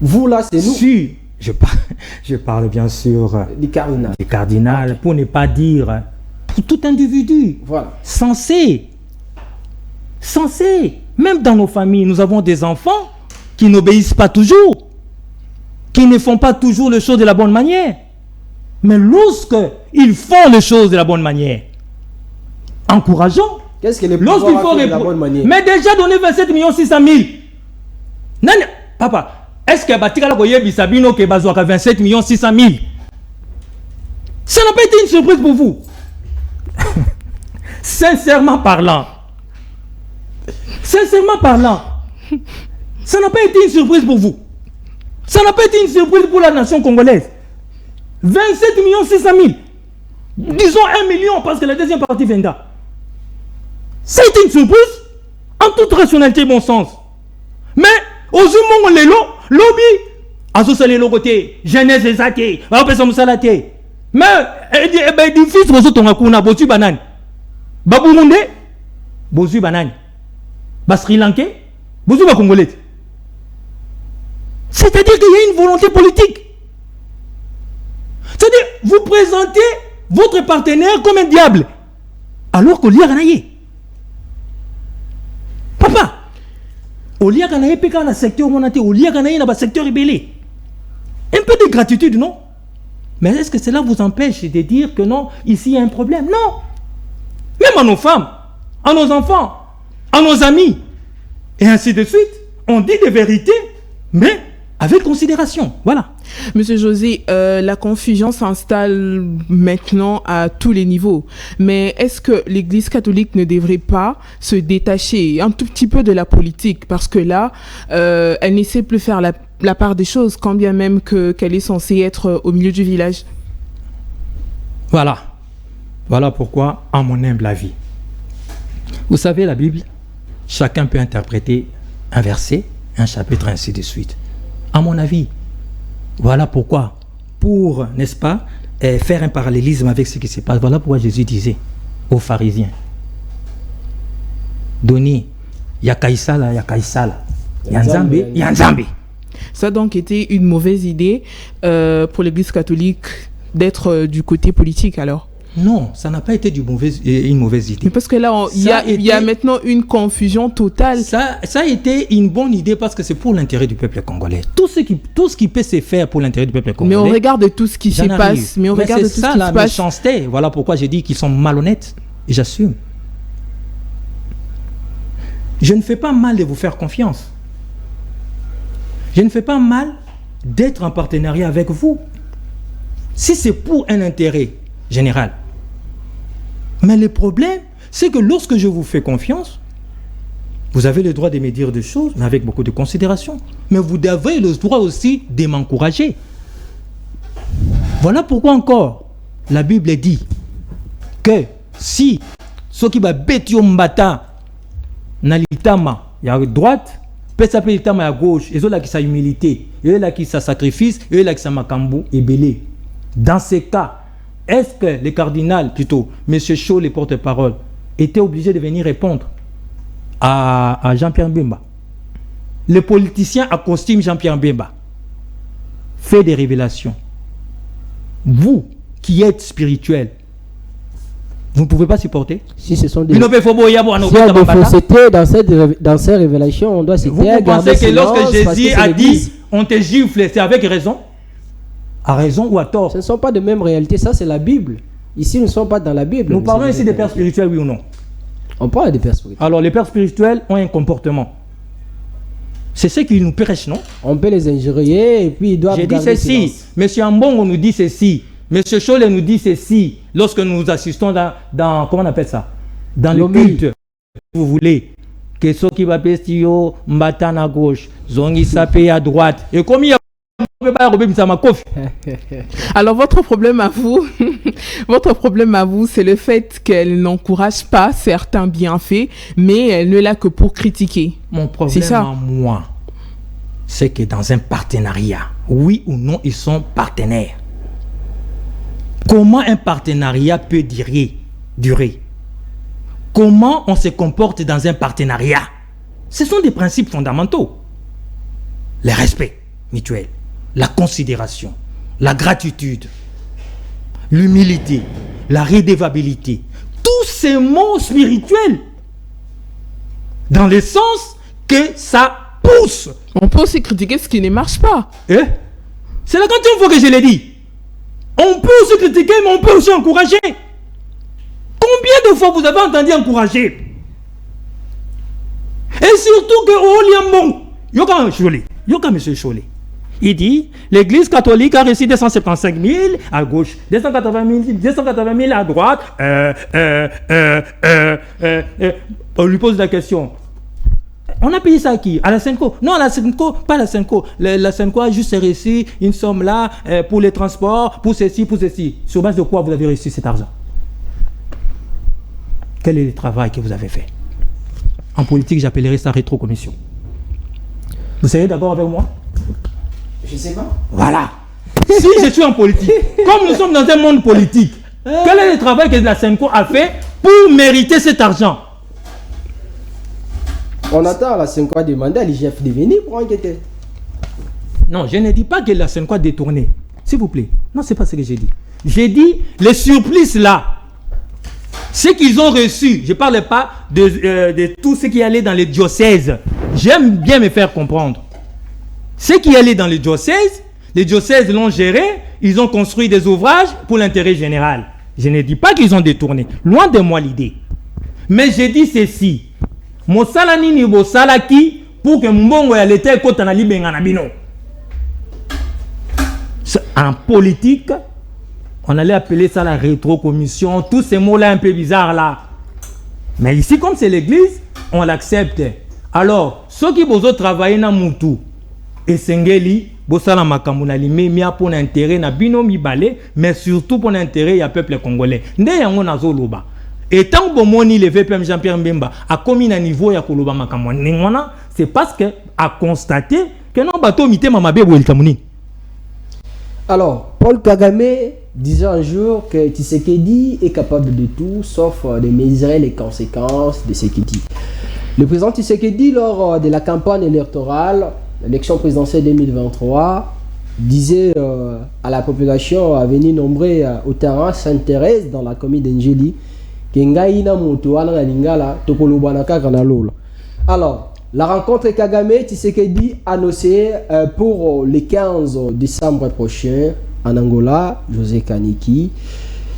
Vous, là, c'est nous. Si, je parle bien sûr Du cardinal. du cardinal, pour ne pas dire pour tout individu. Voilà. Censé. Même dans nos familles, nous avons des enfants qui n'obéissent pas toujours, qui ne font pas toujours les choses de la bonne manière. Mais lorsque ils font les choses de la bonne manière, encourageons. Qu'est-ce que les Lorsqu'il pouvoirs faut font de la bonne manière? Mais déjà donner 27 600 000. Nani, papa, est-ce que Batikala Boyebi Sabino que Bazouaka 27 600 000? Ça n'a pas été une surprise pour vous? Sincèrement parlant, ça n'a pas été une surprise pour vous. Ça n'a pas été une surprise pour la nation congolaise. 27 600 000. Disons 1 million parce que la deuxième partie viendra. Ça a été une surprise en toute rationalité et bon sens. Mais aux humains, on les lobby. Associé le côté, jeunesse et saké, on peut s'en salater. Mais, du fils, vous êtes en bosu banane. Baboumunde, bosu banane. Sri Lankais, bosu ba congolais. C'est-à-dire qu'il y a une volonté politique. C'est-à-dire, vous présentez votre partenaire comme un diable. Alors qu'au lieu de papa, au lieu de dans le secteur monétaire, au lieu de dans le secteur rébellé. Un peu de gratitude, non? Mais est-ce que cela vous empêche de dire que non, ici il y a un problème? Non. Même à nos femmes, à nos enfants, à nos amis, et ainsi de suite, on dit des vérités, mais avec considération. Voilà. Monsieur José, la confusion s'installe maintenant à tous les niveaux. Mais est-ce que l'Église catholique ne devrait pas se détacher un tout petit peu de la politique? Parce que là, elle ne sait plus faire la part des choses, quand bien même qu'elle est censée être au milieu du village. Voilà. Voilà pourquoi, à mon humble avis, vous savez, la Bible, chacun peut interpréter un verset, un chapitre, ainsi de suite. À mon avis, voilà pourquoi, pour, n'est-ce pas, faire un parallélisme avec ce qui se passe, voilà pourquoi Jésus disait aux pharisiens, donnez, ya Kaïsala, ya Kaïsala, ya Nzambe, ya Nzambe. Ça a donc été une mauvaise idée pour l'Église catholique d'être du côté politique alors? Non, ça n'a pas été une mauvaise idée. Mais parce que là, il y a maintenant une confusion totale. Ça a été une bonne idée parce que c'est pour l'intérêt du peuple congolais. Tout ce qui peut se faire pour l'intérêt du peuple congolais. Mais on regarde tout ce qui se passe. Mais c'est ça la méchanceté. Voilà pourquoi j'ai dit qu'ils sont malhonnêtes. Et j'assume. Je ne fais pas mal de vous faire confiance. Je ne fais pas mal d'être en partenariat avec vous. Si c'est pour un intérêt général. Mais le problème, c'est que lorsque je vous fais confiance, vous avez le droit de me dire des choses, mais avec beaucoup de considération. Mais vous avez le droit aussi de m'encourager. Voilà pourquoi encore, la Bible dit que si ceux qui va bêtir mbata na litama, il y a droite, peut s'appeler litama à gauche, et là qui sa humilité, et là qui sa sacrifice, et là qui sa makambu et belé. Dans ces cas, est-ce que le cardinal, plutôt, M. Chaud, les porte-parole, était obligé de venir répondre à Jean-Pierre Mbemba? Le politicien à costume Jean-Pierre Mbemba fait des révélations. Vous, qui êtes spirituel, vous ne pouvez pas supporter? Si ce sont des... S'il y a des faussetés dans ces révélations, on doit se taire. Vous pensez que lorsque Jésus a dit « on te gifle », c'est avec raison? À raison ou à tort? Ce ne sont pas de même réalité, ça c'est la Bible. Ici, nous ne sommes pas dans la Bible. Nous parlons ici des pères spirituels, oui ou non? On parle des pères spirituels. Alors, les pères spirituels ont un comportement. C'est ce qu'ils nous prêchent, non? On peut les injurier et puis ils doivent... J'ai dit ceci. Monsieur Ambongo nous dit ceci. Monsieur Cholet nous dit ceci. Lorsque nous assistons dans comment on appelle ça? Dans le culte. Vous voulez que ceux qui va pestio, mbatan à gauche, zongi sapé à droite. Et comme il y a alors votre problème à vous, c'est le fait qu'elle n'encourage pas certains bienfaits, mais elle ne l'a que pour critiquer. Mon problème à moi, c'est que dans un partenariat, oui ou non, ils sont partenaires. Comment un partenariat peut durer? Comment on se comporte dans un partenariat? Ce sont des principes fondamentaux. Le respect mutuel, la considération, la gratitude, l'humilité, la redevabilité. Tous ces mots spirituels dans le sens que ça pousse. On peut aussi critiquer ce qui ne marche pas. C'est la quatrième fois que je l'ai dit. On peut aussi critiquer, mais on peut aussi encourager. Combien de fois vous avez entendu encourager? Et surtout que Oliamon, Yoka M. Cholet, il dit, l'église catholique a reçu 275 000 à gauche, 280 000 à droite. On lui pose la question. On a payé ça à qui? À la Senco? Non, à la Senco, pas à la Senco. La Senco a juste reçu une somme là pour les transports, pour ceci, pour ceci. Sur base de quoi vous avez reçu cet argent? Quel est le travail que vous avez fait? En politique, j'appellerais ça rétrocommission. Vous seriez d'accord avec moi? Je sais pas. Voilà. Si je suis en politique, comme nous sommes dans un monde politique, quel est le travail que la Senco a fait pour mériter cet argent? On attend la Senco a demandé à l'IGF de venir pour enquêter. Non, je ne dis pas que la Senco a détourné. S'il vous plaît. Non, c'est pas ce que j'ai dit. J'ai dit les surplices là. Ce qu'ils ont reçu, je ne parle pas de tout ce qui allait dans les diocèses. J'aime bien me faire comprendre. Ce qui allait dans les diocèses l'ont géré, ils ont construit des ouvrages pour l'intérêt général. Je ne dis pas qu'ils ont détourné. Loin de moi l'idée. Mais j'ai dit ceci. Mosala nini bosala ki pour que mbongo ya leta ekota na libenga na bino. En politique, on allait appeler ça la rétrocommission, tous ces mots-là un peu bizarres là. Mais ici, comme c'est l'église, on l'accepte. Alors, ceux qui vont travailler dans Moutou, et Sengeli, Bossala Makamuna Limemia pour l'intérêt, na bino mibale, mais surtout pour l'intérêt du peuple congolais. Nde yango nazo loba. Et tant que moni le VPM Jean-Pierre Mbemba a commis un niveau ya koloba makamona, c'est parce que a constaté que non bateau mité mamabe bo elkamuni. Alors, Paul Kagame disait un jour que Tshisekedi est capable de tout, sauf de mesurer les conséquences de ce qu'il dit. Le président Tshisekedi, lors de la campagne électorale, l'élection présidentielle 2023, disait à la population à venir nombrer au terrain Sainte-Thérèse dans la commune d'Engeli, que Ngaïna Moto, Ana Lingala, Tokolobanaka Kanalola. Alors, la rencontre Kagame Tshisekedi annoncée pour le 15 décembre prochain en Angola, José Kaniki.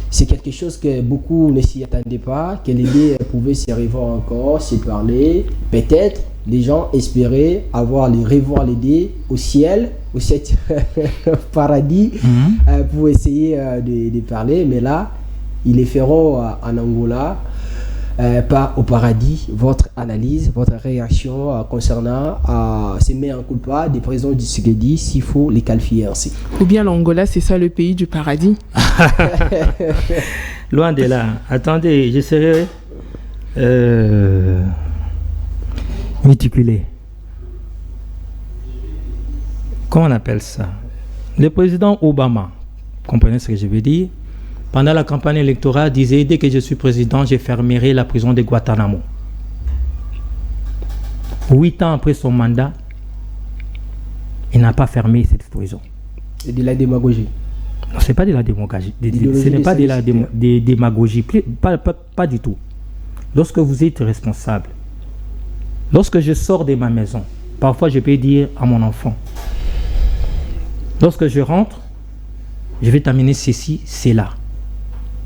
C'est quelque chose que beaucoup ne s'y attendaient pas, que les deux pouvaient se revoir encore, se parler. Peut-être les gens espéraient revoir les deux au ciel, au septième paradis, pour essayer de parler. Mais là, ils les feront en Angola. Pas au paradis. Votre analyse, votre réaction concernant ces mains en culpa des présidents du Tshisekedi, s'il faut les qualifier ainsi. Ou bien l'Angola, c'est ça le pays du paradis? Loin de là. Attendez, je serai méticulé. Comment on appelle ça? Le président Obama, comprenez ce que je veux dire? Pendant la campagne électorale, disait, dès que je suis président, je fermerai la prison de Guantanamo. 8 ans après son mandat, il n'a pas fermé cette prison. C'est de la démagogie. Non, ce n'est pas de la démagogie. Ce n'est pas de la démagogie. Pas du tout. Lorsque vous êtes responsable, lorsque je sors de ma maison, parfois je peux dire à mon enfant, lorsque je rentre, je vais t'amener ceci, c'est là.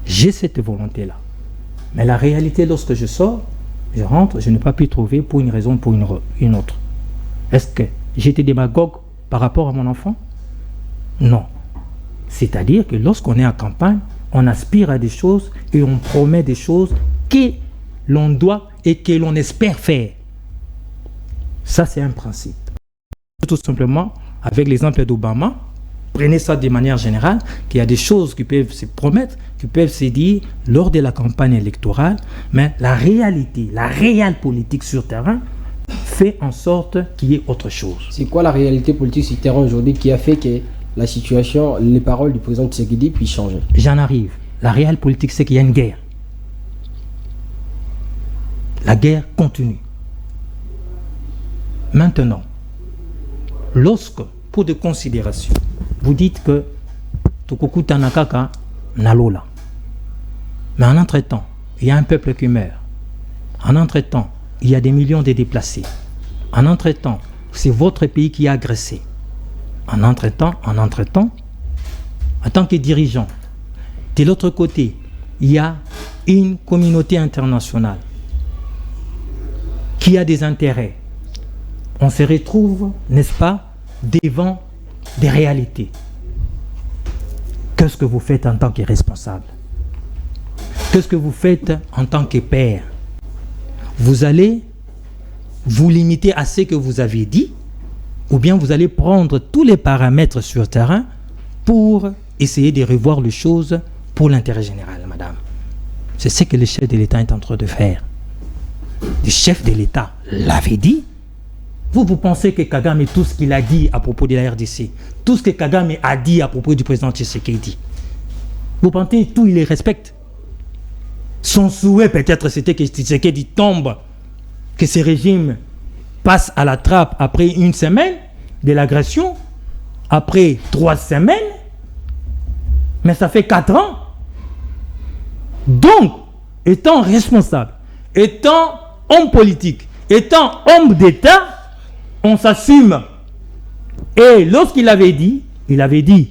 J'ai cette volonté-là. Mais la réalité, lorsque je sors, je rentre, je n'ai pas pu trouver pour une raison ou pour une autre. Est-ce que j'étais démagogue par rapport à mon enfant? Non. C'est-à-dire que lorsqu'on est en campagne, on aspire à des choses et on promet des choses que l'on doit et que l'on espère faire. Ça, c'est un principe. Tout simplement, avec l'exemple d'Obama, prenez ça de manière générale, qu'il y a des choses qui peuvent se promettre, qui peuvent se dire lors de la campagne électorale, mais la réalité, la réelle politique sur terrain fait en sorte qu'il y ait autre chose. C'est quoi la réalité politique sur le terrain aujourd'hui qui a fait que la situation, les paroles du président Tshisekedi puissent changer? J'en arrive. La réelle politique, c'est qu'il y a une guerre. La guerre continue. Maintenant, lorsque, pour des considérations, vous dites que Tukuku Tanakaka Nalola, mais en entre-temps, il y a un peuple qui meurt. En entre-temps, il y a des millions de déplacés. En entre-temps, c'est votre pays qui est agressé. En entre-temps, en tant que dirigeant, de l'autre côté, il y a une communauté internationale qui a des intérêts. On se retrouve, n'est-ce pas, devant des réalités. Qu'est-ce que vous faites en tant que responsable? Qu'est-ce que vous faites en tant que père? Vous allez vous limiter à ce que vous avez dit, ou bien vous allez prendre tous les paramètres sur le terrain pour essayer de revoir les choses pour l'intérêt général, madame. C'est ce que le chef de l'État est en train de faire. Le chef de l'État l'avait dit. Vous pensez que Kagame, tout ce qu'il a dit à propos de la RDC, tout ce que Kagame a dit à propos du président Tshisekedi, vous pensez tout, il les respecte? Son souhait peut-être c'était que Tshisekedi tombe, que ce régime passe à la trappe après une semaine de l'agression, après 3 semaines, mais ça fait 4 ans. Donc, étant responsable, étant homme politique, étant homme d'État, on s'assume. Et lorsqu'il avait dit, il avait dit,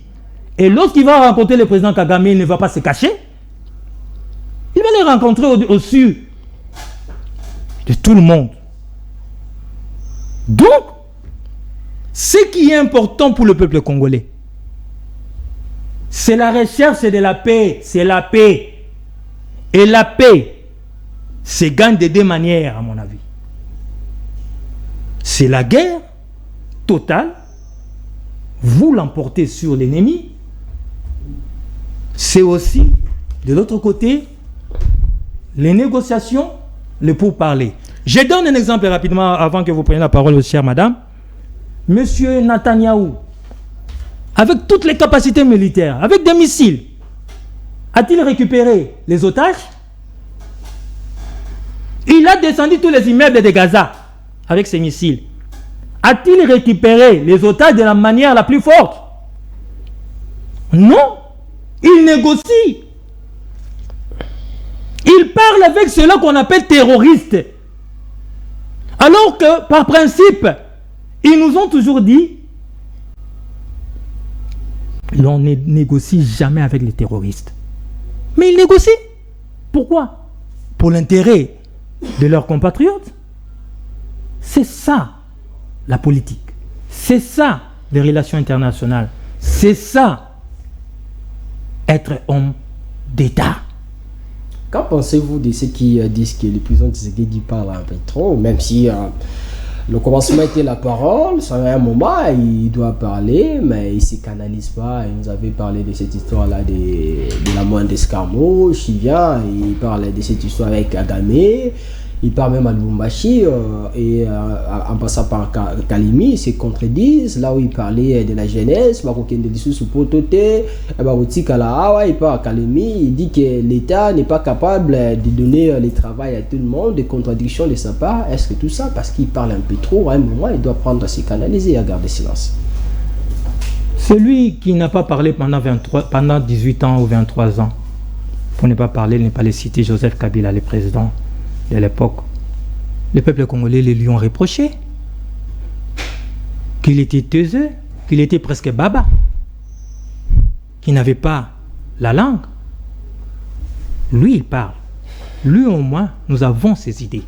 et lorsqu'il va rencontrer le président Kagame, il ne va pas se cacher. Il va les rencontrer au-dessus de tout le monde. Donc, ce qui est important pour le peuple congolais, c'est la recherche de la paix. C'est la paix. Et la paix se gagne de 2 manières, à mon avis. C'est la guerre totale. Vous l'emportez sur l'ennemi. C'est aussi, de l'autre côté, les négociations, le pourparler. Je donne un exemple rapidement avant que vous preniez la parole, chère madame. Monsieur Netanyahou, avec toutes les capacités militaires, avec des missiles, a-t-il récupéré les otages? Il a descendu tous les immeubles de Gaza avec ses missiles. A-t-il récupéré les otages de la manière la plus forte? Non. Il négocie. Il parle avec ceux-là qu'on appelle terroristes. Alors que, par principe, ils nous ont toujours dit l'on ne négocie jamais avec les terroristes. Mais ils négocient. Pourquoi? Pour l'intérêt de leurs compatriotes. C'est ça, la politique. C'est ça, les relations internationales. C'est ça, être homme d'État. Qu'en pensez-vous de ceux qui disent que le président Tshisekedi parle un peu trop, même si le commencement était la parole, ça à un moment, il doit parler, mais il ne se canalise pas. Il nous avait parlé de cette histoire-là de la moindre escarmouche, il vient, il parle de cette histoire avec Kagame, il parle même à Lubumbashi, et en passant par Kalimi, ils se contredisent. Là où il parlait de la jeunesse, il parle à Kalimi, il dit que l'État n'est pas capable de donner le travail à tout le monde, des contradictions de sa part. Est-ce que tout ça, parce qu'il parle un peu trop, à un moment, il doit prendre à se canaliser et à garder silence? Celui qui n'a pas parlé pendant 18 ans ou 23 ans, pour ne pas parler, ne pas les citer, Joseph Kabila, le président de l'époque, le peuple congolais les lui ont reproché qu'il était taiseux, qu'il était presque baba, qu'il n'avait pas la langue. Lui, il parle. Lui, au moins, nous avons ses idées.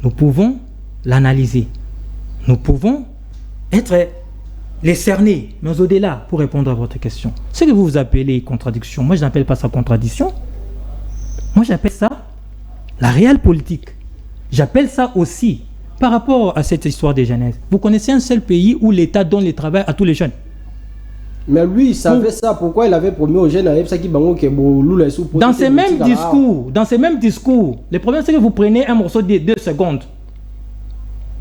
Nous pouvons l'analyser. Nous pouvons être les cerner, mais au-delà, pour répondre à votre question. Ce que vous appelez contradiction, moi, je n'appelle pas ça contradiction. Moi, j'appelle ça la réelle politique. J'appelle ça aussi, par rapport à cette histoire de jeunesse. Vous connaissez un seul pays où l'État donne le travail à tous les jeunes? Mais lui, il savait ça. Pourquoi il avait promis aux jeunes dans ces mêmes discours, le problème c'est que vous prenez un morceau de 2 secondes.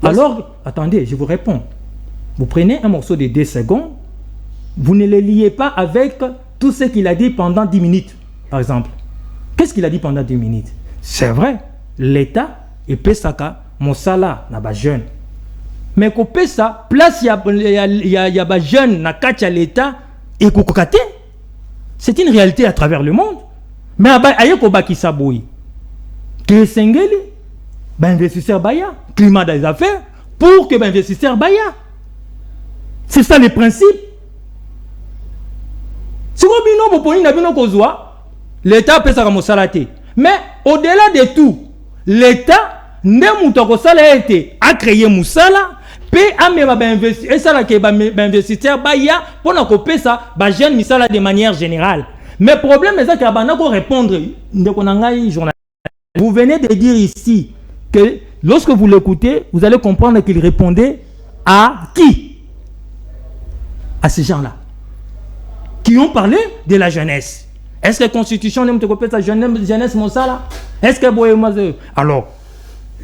Alors, attendez, je vous réponds. Vous prenez un morceau de 2 secondes, vous ne le liez pas avec tout ce qu'il a dit pendant 10 minutes, par exemple. Qu'est-ce qu'il a dit pendant 10 minutes? C'est vrai, l'État et Pesaka, mon salaire n'a pas jeune. Mais qu'on peut ça, place il y a pas jeune, n'a qu'à l'État et kokokate. C'est une réalité à travers le monde. Mais aïe ko baki saboui. Que sengeli, ben investisseur baya, climat des affaires, pour que ben investisseur baya. C'est ça le principe. Si vous bino poponi na bino kozwa, l'État peut ça comme salate. Mais au-delà de tout, l'État ne moutoko sala été a créé musala. Et ça là que investisseur baya pour na couper ça ba jeune misala de manière générale. Mais problème c'est ça que ba na ko répondre ndeko na ngai journaliste. Vous venez de dire ici que lorsque vous l'écoutez, vous allez comprendre qu'il répondait à qui? À ces gens-là qui ont parlé de la jeunesse. Est-ce que la constitution n'aime te couper sa jeunesse mon ça là? Est-ce que alors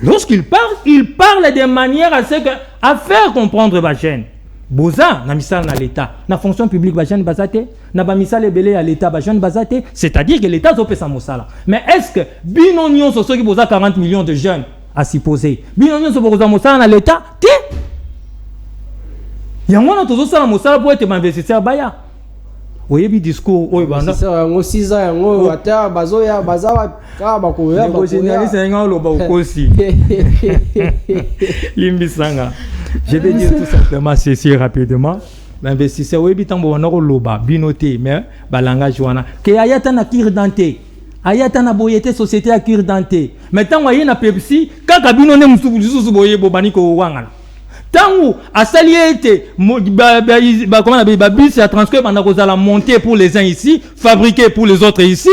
lorsqu'il parle de manière à faire comprendre la jeune. Boza, na misal na l'État, na fonction publique, la jeune bazate, na ba misal belé à l'État, la jeune bazate, c'est-à-dire que l'État doit sa mosala. Mais est-ce que binonion sur ceux qui boza 40 millions de jeunes à s'y poser? Binonion sur boza mosala na l'État, ti? Yango na tozo sala mosala pour être investisseur baya. Oye bi discours oye banda. C'est ça, on 6 ans, on ata bazoya bazawa ka bakoya bakoya. Généraliste nga lo ba okosi. Limbisanga. Je vais dire tout simplement ceci rapidement. L'investisseur, oui, bitambo wana ko loba, binoté, mais balanga joana. Que ayata na kir dante, ayata na boyete société à kir dante. Mais tant waye na Pepsi, kaka binone musubu boye bobani ko wangala. Tant a saliete, comment on appelle, bis à transcrire pendant qu'on a la montée pour les uns ici, fabriqué pour les autres ici.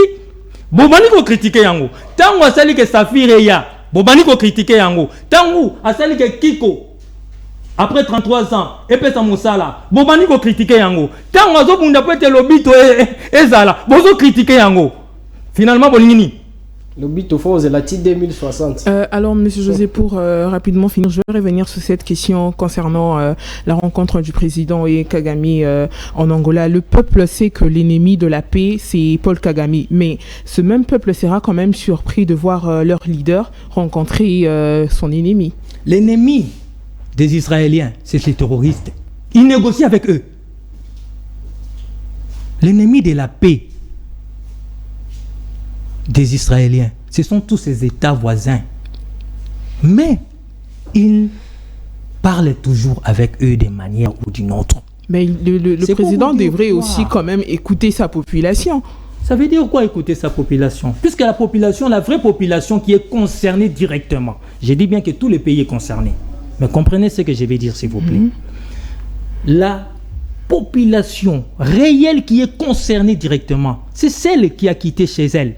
Bobani ko critiquer yango. Tant a sali que Safire ya, bobani ko critiquer yango. Tant a sali que Kiko. Après 33 ans, et puis ça moussala. Bobani ko critiquer yango. Tant ozo bunda peut être lobito et zala. Bozo critiquer yango. Finalement bolingini. Lobito fose la TI 2060. Alors monsieur José, pour rapidement finir, je vais revenir sur cette question concernant la rencontre du président et Kagame en Angola. Le peuple sait que l'ennemi de la paix c'est Paul Kagame, mais ce même peuple sera quand même surpris de voir leur leader rencontrer son ennemi. L'ennemi des Israéliens, c'est les terroristes. Ils négocient avec eux. L'ennemi de la paix des Israéliens, ce sont tous ces États voisins. Mais ils parlent toujours avec eux d'une manière ou d'une autre. Mais le président devrait aussi quand même écouter sa population. Ça veut dire quoi écouter sa population? Puisque la population, la vraie population qui est concernée directement. Je dis bien que tous les pays sont concernés. Mais comprenez ce que je vais dire, s'il vous plaît. La population réelle qui est concernée directement, c'est celle qui a quitté chez elle.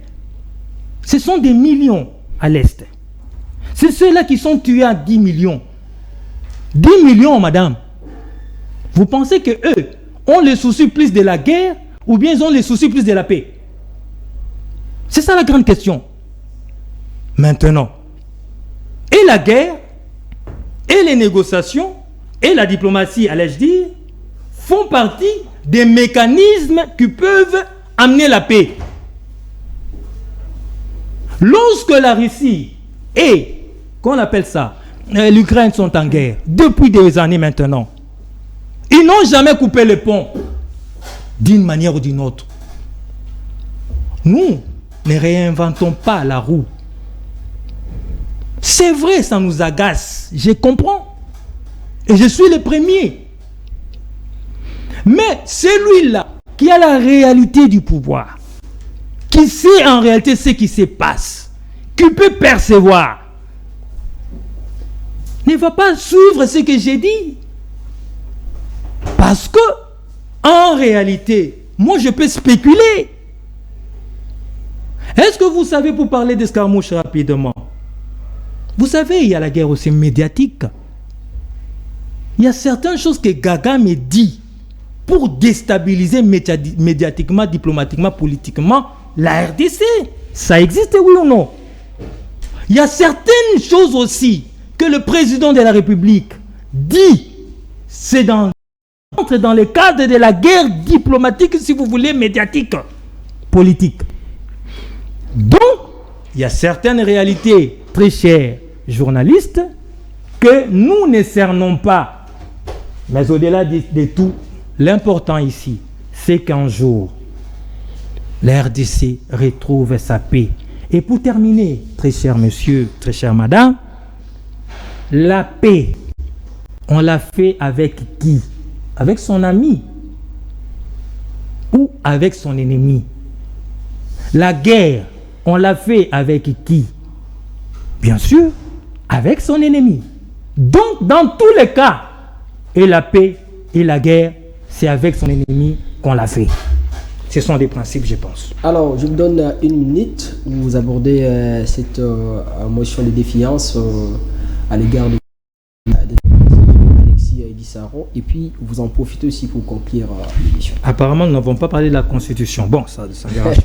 Ce sont des millions à l'Est. C'est ceux-là qui sont tués à 10 millions. 10 millions, madame. Vous pensez qu'eux ont les soucis plus de la guerre ou bien ils ont les soucis plus de la paix? C'est ça la grande question. Maintenant, et la guerre, et les négociations, et la diplomatie, allais-je dire, font partie des mécanismes qui peuvent amener la paix. Lorsque la Russie et, qu'on appelle ça, l'Ukraine sont en guerre, depuis des années maintenant, ils n'ont jamais coupé le pont, d'une manière ou d'une autre. Nous ne réinventons pas la roue. C'est vrai, ça nous agace, je comprends. Et je suis le premier. Mais celui-là qui a la réalité du pouvoir, qui sait en réalité ce qui se passe, qui peut percevoir, ne va pas suivre ce que j'ai dit. Parce que, en réalité, moi je peux spéculer. Est-ce que vous savez, pour parler d'escarmouche rapidement, vous savez, il y a la guerre aussi médiatique. Il y a certaines choses que Gaga me dit pour déstabiliser médiatiquement, diplomatiquement, politiquement la RDC. Ça existe, oui ou non? Il y a certaines choses aussi que le président de la République dit, c'est dans le cadre de la guerre diplomatique, si vous voulez, médiatique, politique. Donc, il y a certaines réalités, très chers journalistes, que nous ne cernons pas. Mais au-delà de tout, l'important ici, c'est qu'un jour, la RDC retrouve sa paix. Et pour terminer, très cher monsieur, très chère madame, la paix, on l'a fait avec qui? Avec son ami ou avec son ennemi? La guerre, on l'a fait avec qui? Bien sûr, avec son ennemi. Donc, dans tous les cas, et la paix et la guerre, c'est avec son ennemi qu'on l'a fait. Ce sont des principes, je pense. Alors, je vous donne une minute où vous abordez cette motion de défiance à l'égard de Alexis Dissaro, et puis vous en profitez aussi pour conclure l'émission. Apparemment, nous n'avons pas parlé de la Constitution. Bon, ça ne dérange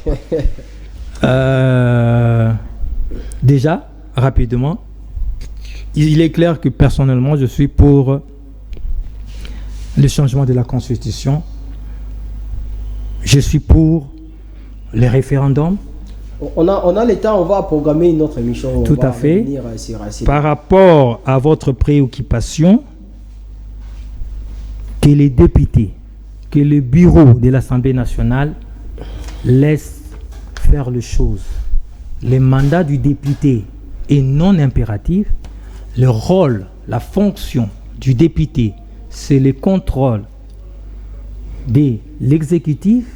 pas. Déjà, rapidement, il est clair que personnellement, je suis pour le changement de la Constitution. Je suis pour les référendums. On a le temps, on va programmer une autre émission. Tout à fait. Par rapport à votre préoccupation, que les députés, que le bureau de l'Assemblée nationale laisse faire les choses. Le mandat du député est non impératif. Le rôle, la fonction du député, c'est le contrôle de l'exécutif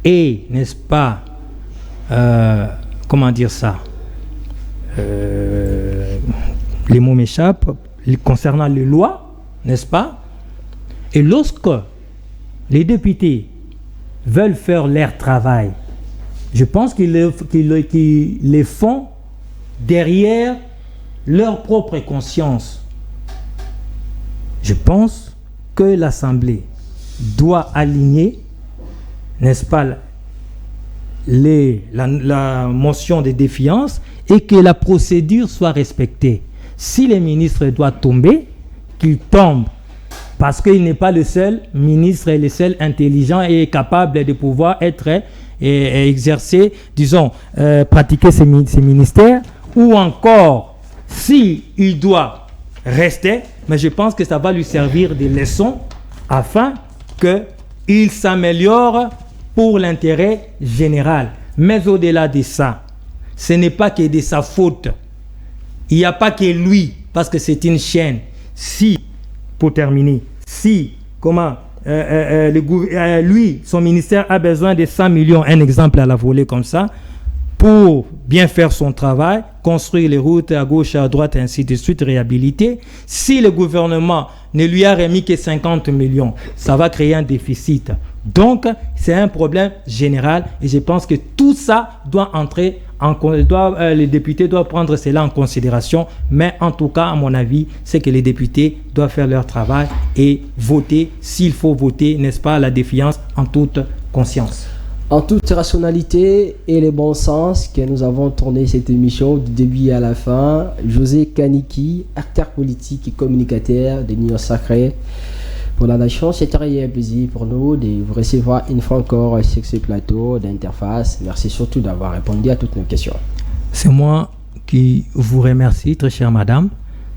et, n'est-ce pas, comment dire ça, les mots m'échappent, concernant les lois, n'est-ce pas? Et lorsque les députés veulent faire leur travail, je pense qu'ils les font derrière leur propre conscience. Je pense que l'Assemblée doit aligner, n'est-ce pas, la motion de défiance et que la procédure soit respectée. Si les ministres doivent tomber, qu'ils tombent, parce qu'il n'est pas le seul ministre et le seul intelligent et capable de pouvoir être et exercer, disons, pratiquer ces ministères, ou encore, s'il doit rester, mais je pense que ça va lui servir de leçon afin qu'il s'améliore pour l'intérêt général. Mais au-delà de ça, ce n'est pas que de sa faute. Il n'y a pas que lui, parce que c'est une chaîne. Si, pour terminer, si, lui, son ministère a besoin de 100 millions, un exemple à la volée comme ça, pour bien faire son travail, construire les routes à gauche, à droite, et ainsi de suite, réhabiliter. Si le gouvernement ne lui a remis que 50 millions, ça va créer un déficit. Donc, c'est un problème général et je pense que tout ça doit entrer les députés doivent prendre cela en considération. Mais en tout cas, à mon avis, c'est que les députés doivent faire leur travail et voter, s'il faut voter, n'est-ce pas, la défiance en toute conscience. En toute rationalité et le bon sens que nous avons tourné cette émission du début à la fin. José Kaniki, acteur politique et communicateur de l'Union Sacrée pour la Nation, c'est un réel plaisir pour nous de vous recevoir une fois encore sur ce plateau d'Interface. Merci surtout d'avoir répondu à toutes nos questions. C'est moi qui vous remercie, très chère madame,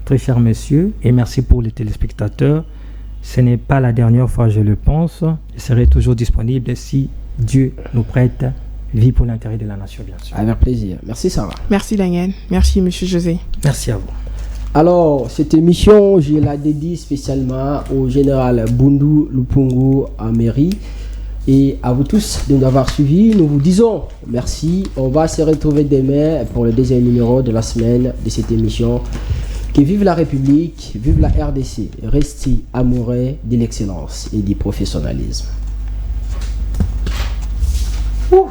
très cher monsieur, et merci pour les téléspectateurs. Ce n'est pas la dernière fois, je le pense. Je serai toujours disponible si Dieu nous prête vie pour l'intérêt de la nation, bien sûr. Avec plaisir. Merci, Sarah. Merci, Daniel. Merci, monsieur José. Merci à vous. Alors, cette émission, je la dédie spécialement au général Bundu Lupungu en mairie et à vous tous de nous avoir suivis. Nous vous disons merci. On va se retrouver demain pour le deuxième numéro de la semaine de cette émission. Que vive la République, vive la RDC. Restez amoureux de l'excellence et du professionnalisme. Ouh.